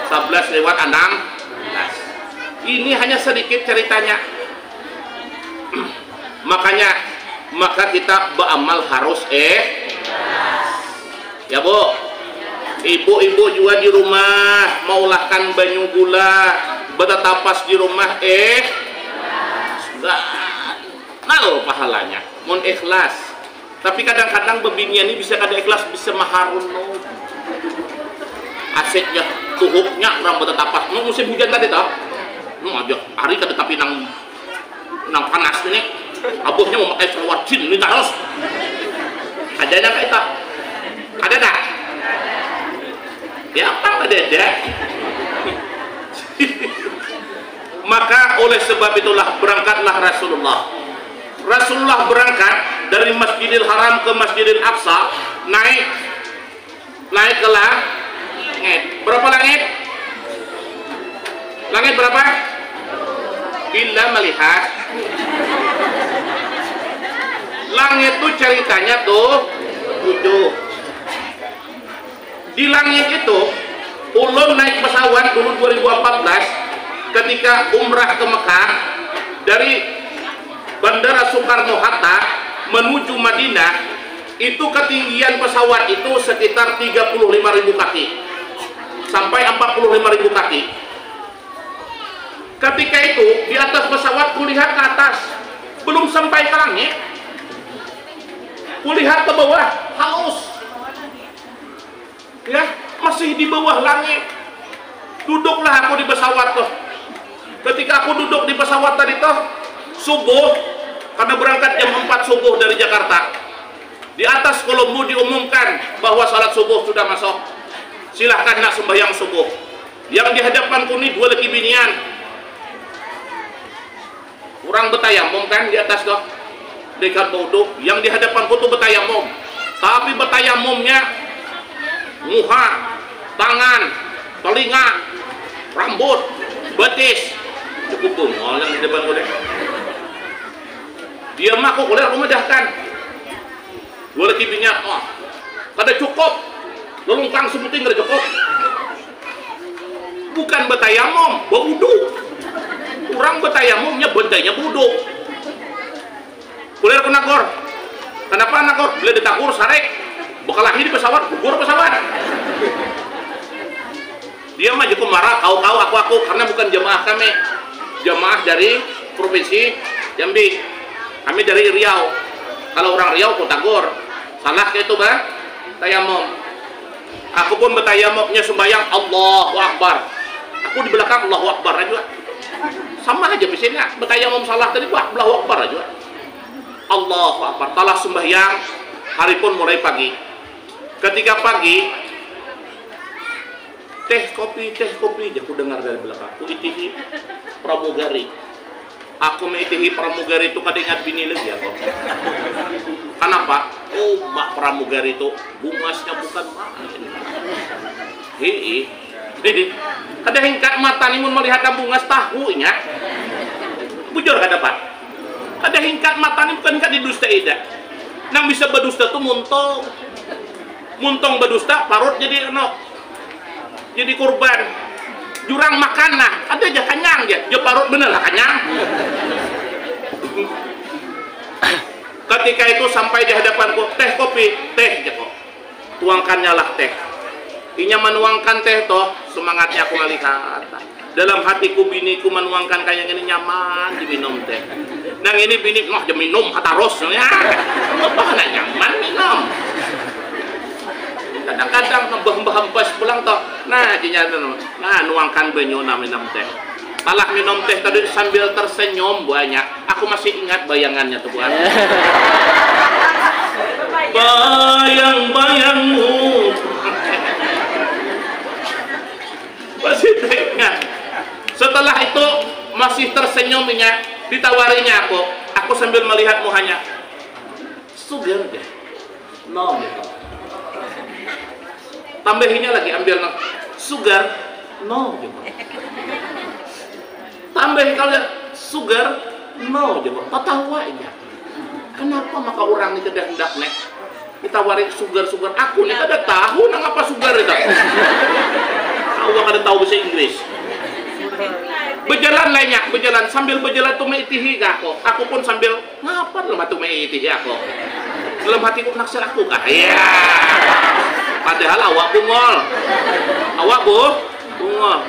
11 lewat 6 ini hanya sedikit ceritanya maka kita beramal harus ya bu ibu-ibu juga di rumah maulahkan banyu gula bertatapas di rumah nol pahalanya mun ikhlas tapi kadang-kadang bebinian ini bisa kada ikhlas bisa maharun asetnya tuhuknya orang bertatapas musim hujan tadi tau aja hari kada tapi nang panas ini abuhnya mau pakai selawat jin ini terus ada yang kayak itu ada tak ya apa ada maka oleh sebab itulah berangkatlah Rasulullah berangkat dari Masjidil Haram ke Masjidil Aqsa naik ke langit berapa langit berapa bila melihat langit tuh ceritanya tuh 7 di langit itu ulun naik pesawat dulu 2014 ketika umrah ke Mekah dari Bandara Soekarno-Hatta menuju Madinah itu ketinggian pesawat itu sekitar 35.000 kaki sampai 45.000 kaki. Ketika itu di atas pesawat kulihat ke atas, belum sampai ke langit, kulihat ke bawah, haus ya, masih di bawah langit. Duduklah aku di pesawat tuh. Ketika aku duduk di pesawat tadi tuh, subuh, karena berangkat jam 4 subuh dari Jakarta, di atas Kolombo diumumkan bahwa salat subuh sudah masuk, silahkan nak sembahyang subuh. Yang di hadapanku ini 2 laki binian, orang betayamum kan di atas tuh, dekat bodoh. Yang di hadapanku tuh betayamum, tapi betayamumnya muha, tangan, telinga, rambut, betis, cukup bungol yang di depanku deh. Dia mah kok boleh aku medahkan 2 laki binian, oh kada cukup, lelungkang sebuting kada cukup. Bukan betayamum, baudu. Orang betayamumnya bentainya buduk. Kuliah aku nagor. Kenapa nagor? Bila ditakur sarek, bekalahi di pesawat, gugur pesawat. Dia mah cukup marah, kau aku karena bukan jemaah kami, jemaah dari provinsi Jambi. Kami dari Riau. Kalau orang Riau Kotagor, salah kayak itu bah, tayamum. Aku pun betayamumnya sembahyang Allahu Akbar. Aku di belakang Allahu Akbar aja. Sama aja misalnya betayamum salah tadi bah, Allahu Akbar aja. Allahu Akbar. Talah sembahyang, hari pun mulai pagi. Ketika pagi, teh kopi, aku dengar dari belakang. Aku itihi pramugari. Aku mengitihi pramugari itu kada ingat bini lagi aku. Kenapa? Oh, mak pramugari itu bungasnya bukan main. Hei, kada hingkat mata nimun melihat bungas tahu ingat. Bujur kada pak. Kada hingkat mata ni bukan hingkat didusta ida. Nang bisa berdusta tuh muntong berdusta parut jadi jadi kurban. Jurang makan lah, ada aja kenyang dia parut bener lah kenyang. Ketika itu sampai di hadapanku, teh kopi, teh aja kok. Tuangkannya lah teh. Inya menuangkan teh toh, semangatnya aku melihat. Dalam hatiku biniku menuangkan kayak ini nyaman diminum teh. Nang ini bini mah minum hataros ya. Apa nak nyaman minum? Kadang-kadang hempes pulang toh, nah nuangkan banyu minum teh. Malah minum teh tadi sambil tersenyum banyak. Aku masih ingat bayangannya tuh buat. Bayang-bayangmu masih ingat. Setelah itu masih tersenyumnya, ditawarinya aku sambil melihat muhanya. Sugar deh, no. Tambahinnya lagi ambil sugar, no. Tambahin kalian sugar, no. Patawa aja. Kenapa maka orang ini kada hendak nek ditawari sugar. Aku nih kada tahu nang apa sugar itu. Aku kada tahu bahasa Inggris. Berjalan sambil berjalan tuh meitihi aku. Aku pun sambil ngapa dalam hati meitihi aku. Dalam hatiku naksir aku kah? Ya. Padahal awak bungol. Awak bungol.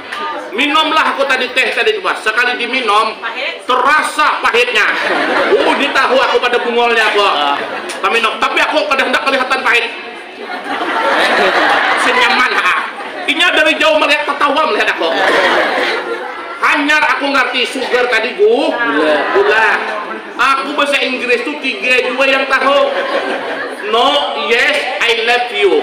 Minumlah aku tadi teh tadi tuh, Mas. Sekali diminum terasa pahitnya. Oh, ditahu aku pada bungolnya aku. Minum, tapi aku kadang hendak kelihatan pahit. Senyaman Inya dari jauh melihat ketawa melihat aku. Hanyar aku ngerti sugar tadi gula. Aku bahasa Inggris tuh 3 juga yang tahu. No, yes, I love you.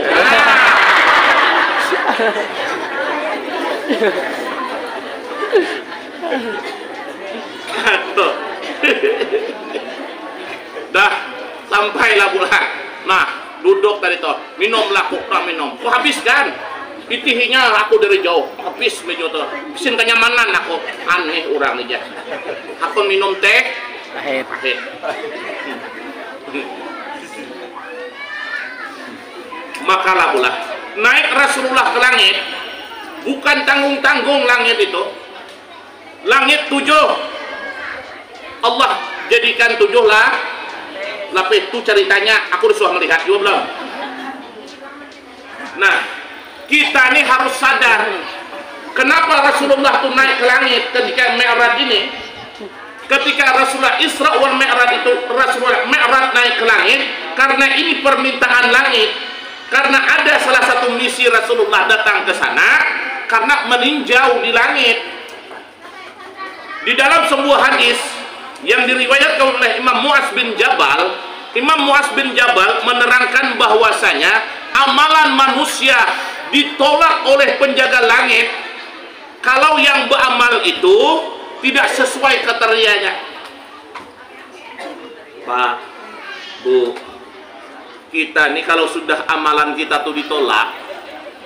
Dah sampailah pula. Nah, duduk tadi toh, minumlah kok minum. Kok habiskan? Itihinya aku dari jauh, habis mejo tuh. Kesin kenyamanan aku, aneh orang aja. Aku minum teh, pahit. Makalah pula naik Rasulullah ke langit, bukan tanggung-tanggung langit itu. Langit 7 Allah jadikan 7 lah. Lapis itu ceritanya aku sudah melihat juga belum. Nah, kita ini harus sadar kenapa Rasulullah itu naik ke langit ketika Mi'raj ini. Ketika Rasulullah Isra wal Mi'raj itu, Rasulullah Mi'raj naik ke langit karena ini permintaan langit, karena ada salah satu misi Rasulullah datang ke sana karena meninjau di langit. Di dalam sebuah hadis yang diriwayatkan oleh Imam Mu'adz bin Jabal, Imam Mu'adz bin Jabal menerangkan bahwasanya amalan manusia ditolak oleh penjaga langit kalau yang beramal itu tidak sesuai kriterianya. Pak, Bu, kita nih kalau sudah amalan kita tuh ditolak,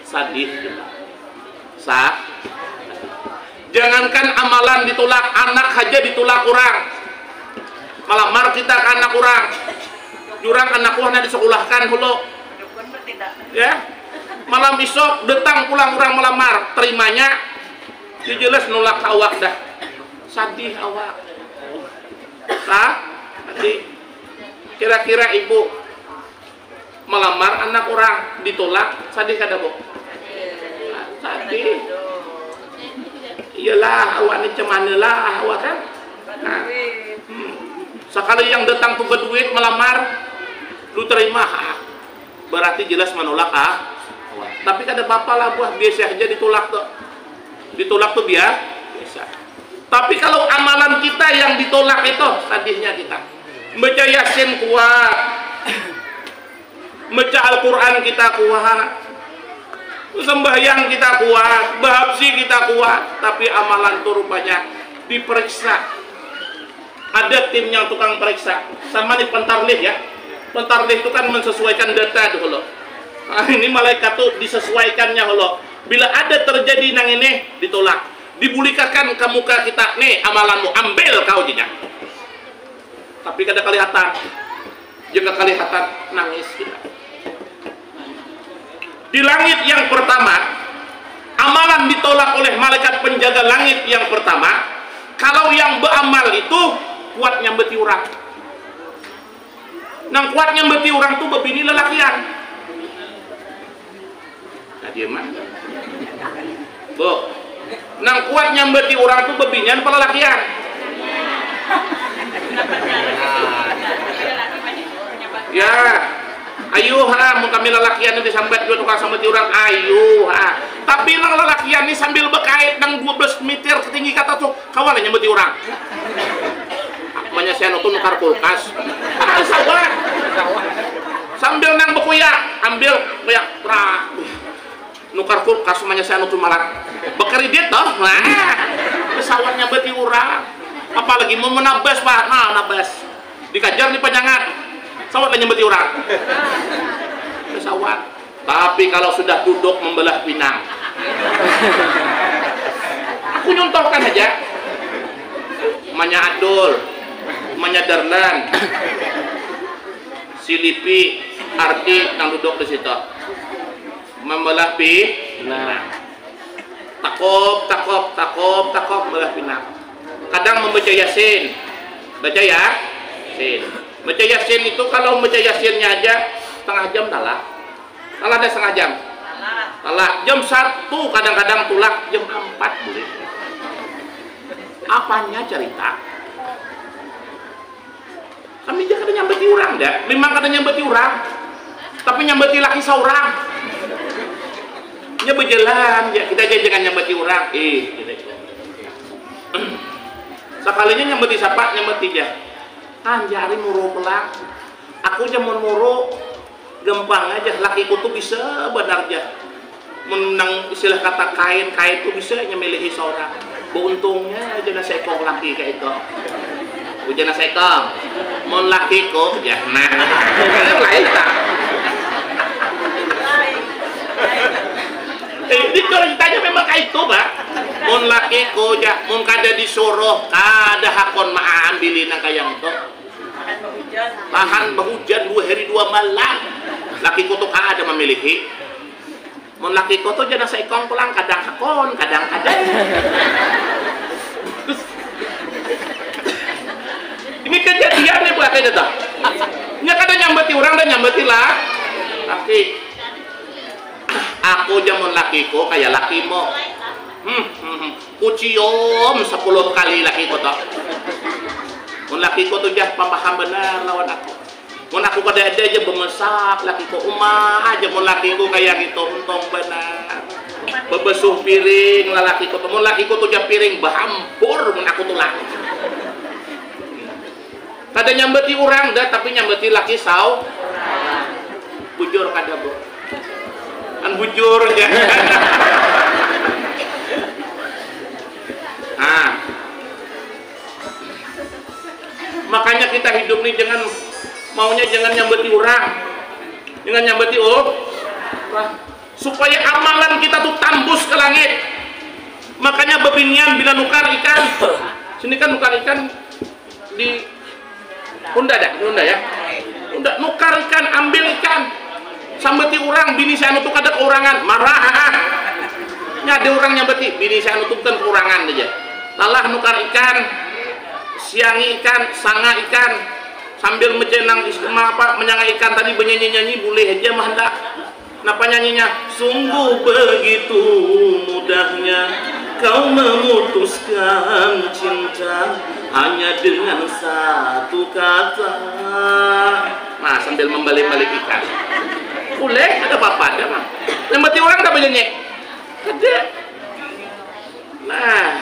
sadis kita. Sah? Jangankan amalan ditolak, anak aja ditolak orang. Malamar kita ke anak orang. Jurang anak orang disekolahkan dulu. Ya, malam besok datang pulang orang melamar, terimanya dia jelas nolak awak dah. Sadih awak. Sah? Jadi kira-kira ibu melamar anak orang ditolak, sadih kada bu? Sadih. Iyalah awak ni cemana lah awak kan. Nah, sekali yang datang tuh berduit melamar, lu terima, berarti jelas menolak awak. Tapi kada apa-apa lah buah, biasa aja ditolak tuh. Ditolak tuh biasa. Tapi kalau amalan kita yang ditolak itu, sadihnya kita. Baca Yasin kuat, baca Al-Quran kita kuat, sembahyang kita kuat, bahabsi kita kuat, tapi amalan itu rupanya diperiksa. Ada tim yang tukang periksa, sama nih pentarlih ya. Pentarlih itu kan mensesuaikan data dulu. Nah, ini malaikat tuh disesuaikannya dulu. Bila ada terjadi nang ini ditolak, dibulikakan ke muka kita, nih amalanmu, ambil kau jejak. Tapi kada kelihatan, jika kelihatan nangis kita. Di langit yang pertama, amalan ditolak oleh malaikat penjaga langit yang pertama. Kalau yang beramal itu kuat nyambeti orang. Nang kuat nyambeti orang tuh bebini lelakian. Nah dia mah, bu, nang kuat nyambeti orang tuh bebinian pelelakian. Ya, ayo ha, mau kami lelakian itu sampai dua tukang sama orang, ayo ha. Tapi nang lelakian ini sambil bekait nang 12 meter ketinggi kata tuh, kawalan nyambeti orang. Makanya saya nonton nukar kulkas, sawah. Sambil nang bekuyak, ambil kuyak pra. Nukar kulkas, makanya saya nonton malah bekeridit toh, nah, pesawat nyambeti orang. Apalagi mau menabas pak, nah nabas, dikajar di panjangan. Pesawat nyambeti orang. Pesawat. Tapi kalau sudah duduk membelah pinang, aku nyontohkan aja. Manya Adul, Manya Darlan, si Lipi, Arti yang duduk di situ. Membelah pinang. Takop, membelah pinang. Kadang membaca Yasin, baca ya, Yasin. Baca Yasin itu kalau baca Yasinnya aja setengah jam talah ada setengah jam, talah jam 1 kadang-kadang tulak jam 4 boleh. Apanya cerita? Kami jangan kada nyambeti orang dah, memang kada nyambeti orang, tapi nyambeti laki seorang. Nya berjalan, ya kita aja jangan nyambeti orang, gitu. Sekalinya nyambeti siapa, nyambeti aja. Anjari muru pelang, aku jamun muru gampang aja, lakiku tuh bisa benar aja menang istilah kata kain tuh bisa nyemilihi seorang. Beruntungnya jana sekong laki kayak itu, jana sekong mon lakiku ya nah lain tak. Ini ceritanya memang kayak itu pak. Mon lakiku ya mon kada disuruh kada hakon maambilin ang kayang to. Tahan berhujan 2 hari 2 malam. Lakiku tuh kada memiliki. Mon lakiku tuh jana seekong pulang kadang hakon kadang-kadang. Ini kejadiannya buat kayak itu. Nya kada nyambeti orang dan nyambeti lah. Tapi Aku jamun lakiku kayak lakimu. Kucium 10 kali lakiku toh. Mun lakiku tuh jah paham benar lawan aku. Mun aku kada ada aja bemesak lakiku aja mun lakiku kayak gitu untung benar. Bebesuh piring lalakiku tuh mun lakiku tuh jah piring bahampur mun aku tuh laki. Kada nyambeti orang dah tapi nyambeti laki saw. Bujur kada bu. Kan bujur aja. Nah, makanya kita hidup nih jangan maunya jangan nyambeti orang, jangan nyambeti supaya amalan kita tuh tembus ke langit. Makanya bebinian bila nukar ikan, sini kan nukar ikan di Honda ya, Honda nukar ikan, ambil ikan, sambeti orang, bini saya nutuk ada keurangan, marah. Ada orang nyambeti, bini saya nutukkan keurangan aja. Lalah nukar ikan, siangi ikan, sanga ikan, sambil menjenang menyanga ikan tadi bernyanyi-nyanyi boleh aja mah hendak. Napa nyanyinya? Sungguh begitu mudahnya kau memutuskan cinta hanya dengan satu kata. Nah, sambil membalik-balik ikan. Boleh, ada apa-apa ada mah. Yang berarti orang tak bernyanyi. Ada. Nah,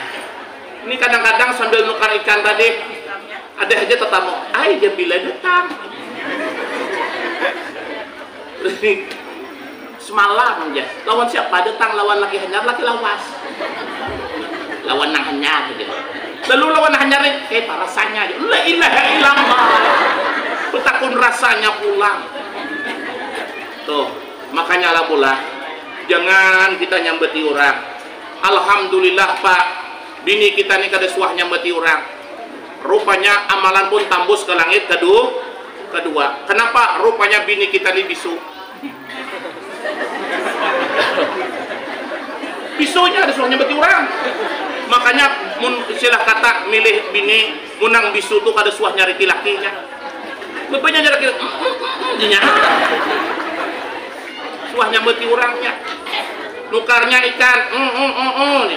ini kadang-kadang sambil nukar ikan tadi ada aja tetamu. Aja bila datang. Semalam aja lawan siapa datang lawan laki hanyar laki lawas lawan nang hanyar aja lalu lawan hanyar kayak rasanya aja la ilaha illallah betakun rasanya pulang tuh makanya lah pula jangan kita nyambeti orang. Alhamdulillah Pak bini kita nih kada suah nyambeti orang rupanya amalan pun tembus ke langit kedua kenapa rupanya bini kita nih bisu bisunya ada suahnya beti orang makanya mun istilah kata milih bini munang bisu tuh kada suah nyari lakinya bapaknya nyari laki suahnya beti orangnya nukarnya ikan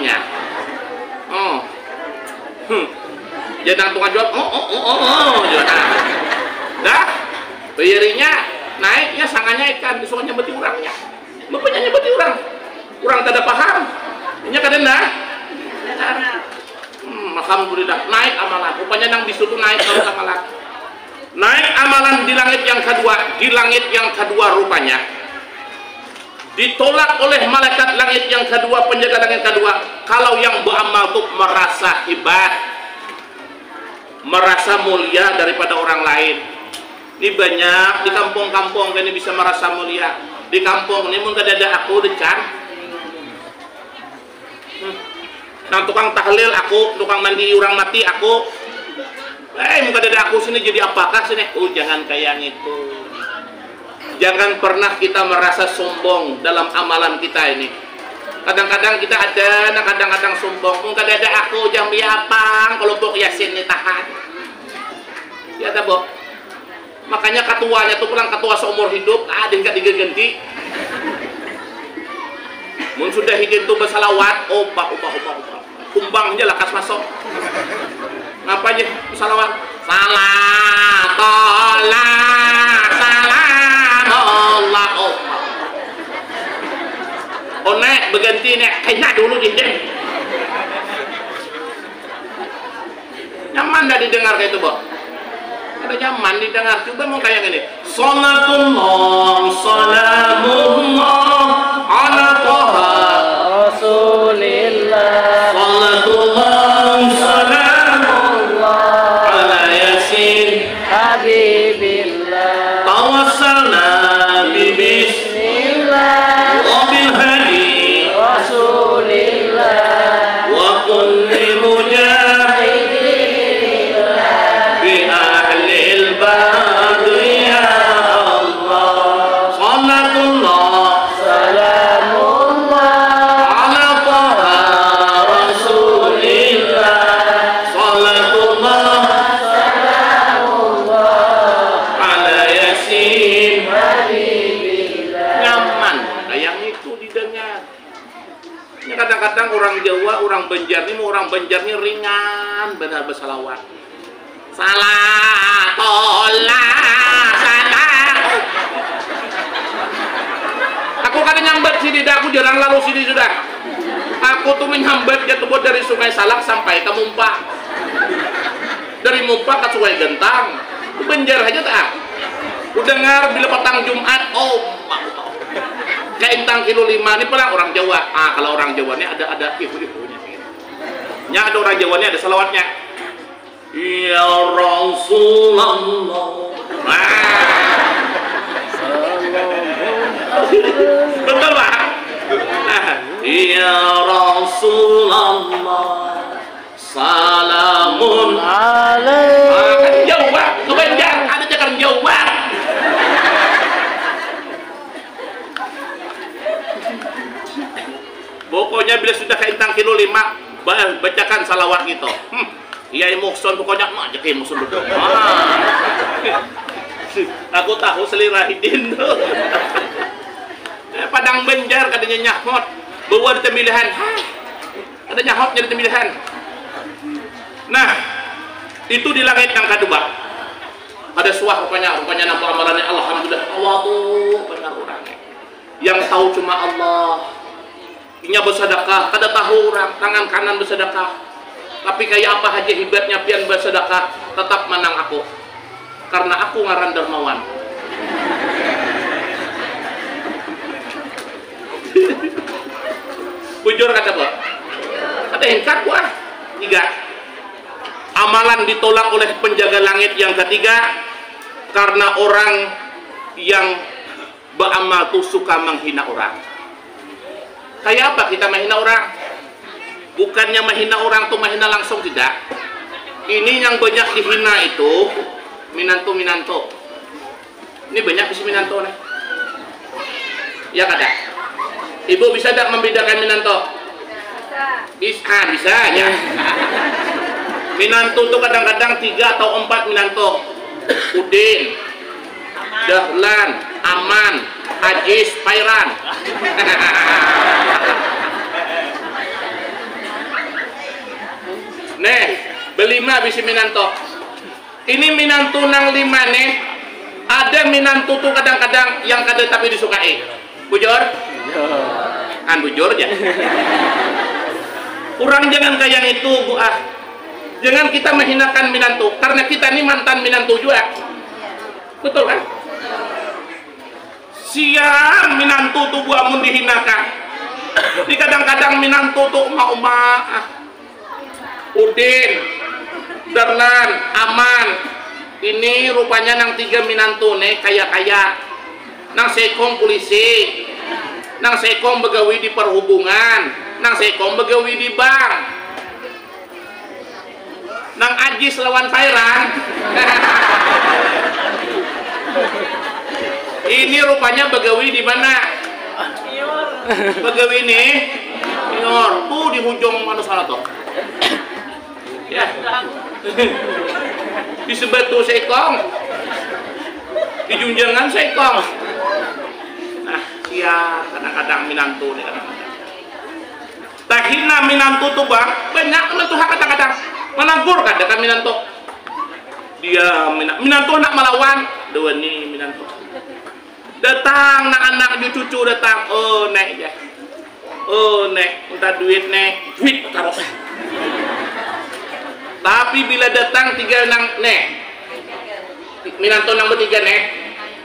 nya jadang tukang jual dah bayarinya naiknya sangannya ikan disuanya beti orangnya bapaknya beti orang tak ada paham ini kadang alhamdulillah naik amalan rupanya nang disuruh naik kalau amalan naik amalan di langit yang kedua rupanya ditolak oleh malaikat langit yang kedua penjaga langit kedua kalau yang beramal tuh merasa hebat merasa mulia daripada orang lain. Ini banyak di kampung-kampung ini bisa merasa mulia. Di kampung ini mungkin ada aku decan. Nang tukang tahlil aku, tukang mandi orang mati aku. Mungkin ada aku sini jadi apakah sini? Jangan kayak itu. Jangan pernah kita merasa sombong dalam amalan kita ini. Kadang-kadang kita ada, kadang-kadang sombong. Mungkin ada aku jam biapang kelompok Yasin ini tahan. Ya ada Bo. Makanya ketuanya tuh pulang ketua seumur hidup ada yang gak diganti. Mun sudah hidin tuh bersalawat ubah kumbang aja lakas masuk ngapanya bersalawat salam Allah nek berganti nek kayaknya dulu deh nyaman dah didengar kayak itu Bo ada nyaman didengar coba mau kayak gini salatullah salamullah ala toha rasulillah salatullah salamullah ala yasin habibillah tawassalna bismillah wa bil hadi rasulillah wa kulli mujahidillah bi ahlil badri ya Allah salatullah orang Jawa, orang Banjar ini, orang Banjar ini ringan benar bersalawat. Salatullah salam. Aku kan nyambat sini, aku jarang lalu sini sudah. Aku tuh menyambat jatuh dari Sungai Salak sampai ke Mumpak. Dari Mumpak ke Sungai Gentang. Itu Banjar aja tak. Udah dengar bila petang Jumat, kayak intang kilo 5 ini pernah orang Jawa. Kalau orang Jawa ini ada ibu-ibunya. Nya ada orang Jawa ini ada salawatnya. Ya Rasulullah. Betul Pak? Ya Rasulullah. Salamun alaikum. Kan jauh Pak. Lu Banjar ada cakar jauh Pak. Pokoknya bila sudah ke intang kilo 5, bacakan salawat gitu. Iya Muhson pokoknya mah jadi Muhson betul. Aku tahu selera hidin tuh. Padang Banjar katanya nyahot, bawa ada pemilihan. Ada nyahot jadi pemilihan. Nah, itu di langit yang kedua. Ada suah rupanya nampak amalannya alhamdulillah. Allah tuh benar orangnya. Yang tahu cuma Allah. Inya bersedekah, kada tahu orang tangan kanan bersedekah. Tapi kayak apa aja hebatnya pian bersedekah, tetap menang aku. Karena aku ngaran dermawan. Bujur kata Pak. Kata hengkat gua. 3. Amalan ditolak oleh penjaga langit yang ketiga karena orang yang beramal tuh suka menghina orang. Kayak apa kita menghina orang? Bukannya menghina orang tuh menghina langsung, tidak. Ini yang banyak dihina itu minanto. Ini banyak sih minanto nih. Ya kada? Ibu bisa tidak membedakan minanto? Bisa ya. Minanto tuh kadang-kadang 3 atau 4 minanto. Udin, Dahlan, Aman, Ajis, Pairan. Nih, belima bisa minanto. Ini minanto nang 5 nih. Ada minanto tuh kadang-kadang yang kada tapi disukai. Bujur? Bujur aja. Kurang jangan kayak itu, Bu. Jangan kita menghinakan minanto, karena kita ini mantan minanto juga. Betul kan? Siang minanto tuh Bu amun dihinakan. Di kadang-kadang minanto tuh Udin, Darlan, Aman. Ini rupanya nang 3 minanto nih kaya-kaya. Nang sekong polisi, nang sekong begawi di perhubungan, nang sekong begawi di bank, nang Ajis lawan Pairan. Ini rupanya begawi di mana? Begawi nih, tuh di ujung mana salah tuh? Ya, di sebatu sekong, di junjangan sekong. Nah, iya kadang-kadang minanto nih kadang-kadang. Tahina minanto tuh Bang, banyak minanto kadang-kadang menagur kadang minanto. Dia minanto nak melawan, dua nih minanto. Datang anak-anak cucu datang, nek ya. Nek, minta duit nek, duit terus. Tapi bila datang 3 nang nek, minanto nang bertiga nek,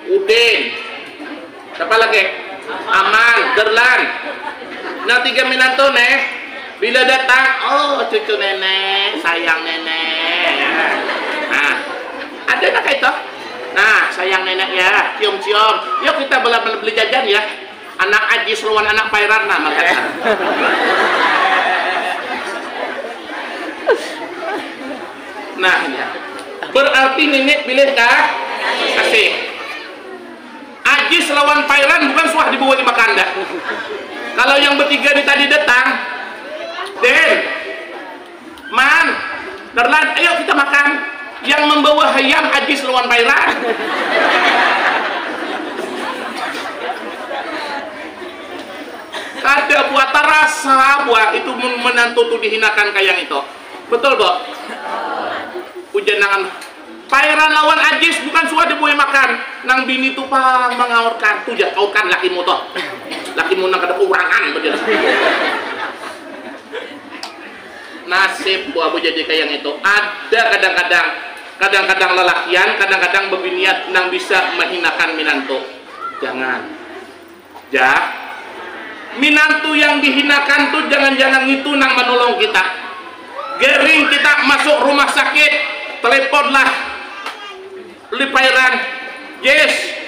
Udin, siapa lagi? Aman, Derlan. Nah 3 minanto nek, bila datang, cucu nenek, sayang nenek. Nah, ada nak itu? Nah, sayang nenek ya, cium-cium. Yuk kita beli jajan ya. Anak Ajis lawan anak Pairan nama kata. Nah, ya. Berarti nenek pilih kasih. Ajis lawan Pairan bukan suah dibawa di Makanda. Kalau yang bertiga di tadi datang, Den, Man, Darlan, ayo kita makan. Yang membawa hayam Ajis lawan Pairan. Kada buat rasa buat itu menantu tuh dihinakan kayak itu. Betul, Bo? Ujanangan pairan lawan ajis bukan suah dibuai makan. Nang bini tuh pang mengaurkan tuh ya kau kan lakimu toh. Lakimu nang kada kurangan bener. Nasib buah jadi kayak itu. Ada kadang-kadang lelakian, kadang-kadang bebiniat nang bisa menghinakan minantu. Jangan. Ya. Minantu yang dihinakan tuh jangan-jangan itu nang menolong kita. Gering kita masuk rumah sakit, teleponlah lipairan, yes,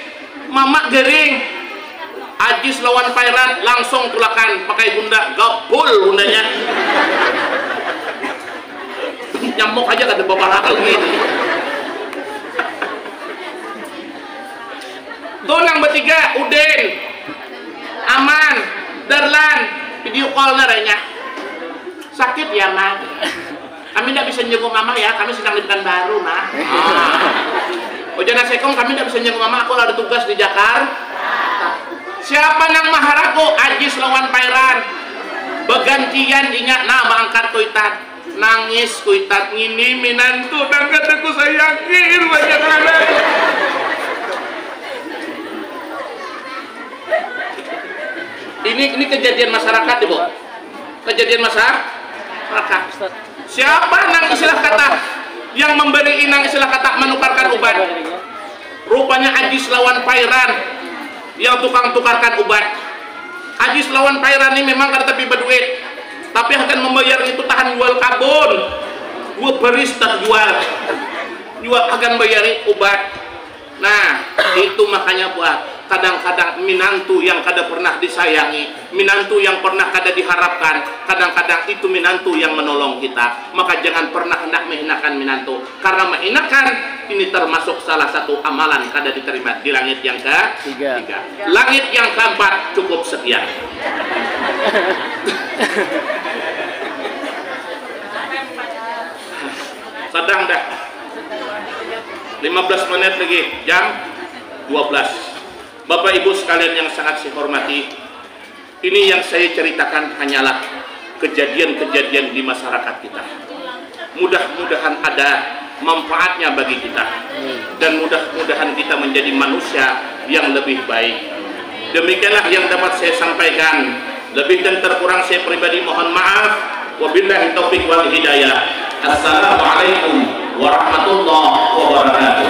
mama gering, ajis lawan pairan langsung tulakan pakai bunda, gapul bundanya, nyamuk aja kada bapak lagi. Tuh yang bertiga, Udin, Aman, Darlan, video call naranya. Sakit ya, Ma? Kami tidak bisa jenguk mama ya, kami sedang di Pekanbaru, Ma. Ojana Sekong, kami tidak bisa jenguk mama, aku ada tugas di Jakarta. Siapa nang maharago? Ajis lawan pairan. Begantian ingat nama angkat kuitat. Nangis kuitat ngini minantu dan kataku sayangin banyak anak. Ini kejadian masyarakat, Ibu. Kejadian masyarakat. Siapa nang istilah kata yang memberi nang istilah kata menukarkan obat? Rupanya ajis lawan pairan yang tukang tukarkan obat. Ajis lawan pairan ini memang kada tapi berduit, tapi akan membayar itu tahan jual kabun, gua beris tak jual akan bayari obat. Nah itu makanya buat kadang-kadang minantu yang kada pernah disayangi, minantu yang pernah kada diharapkan, kadang-kadang itu minantu yang menolong kita. Maka jangan pernah hendak menghinakan minantu, karena menghinakan ini termasuk salah satu amalan kada diterima di langit yang ketiga. Langit yang keempat cukup sekian. Sedang dah 15 menit lagi, jam 12. Bapak Ibu sekalian yang sangat saya hormati, ini yang saya ceritakan hanyalah kejadian-kejadian di masyarakat kita. Mudah-mudahan ada manfaatnya bagi kita, dan mudah-mudahan kita menjadi manusia yang lebih baik. Demikianlah yang dapat saya sampaikan. Lebih dan terkurang saya pribadi mohon maaf. Wabillahi taufiq wal hidayah. Assalamualaikum warahmatullahi wabarakatuh.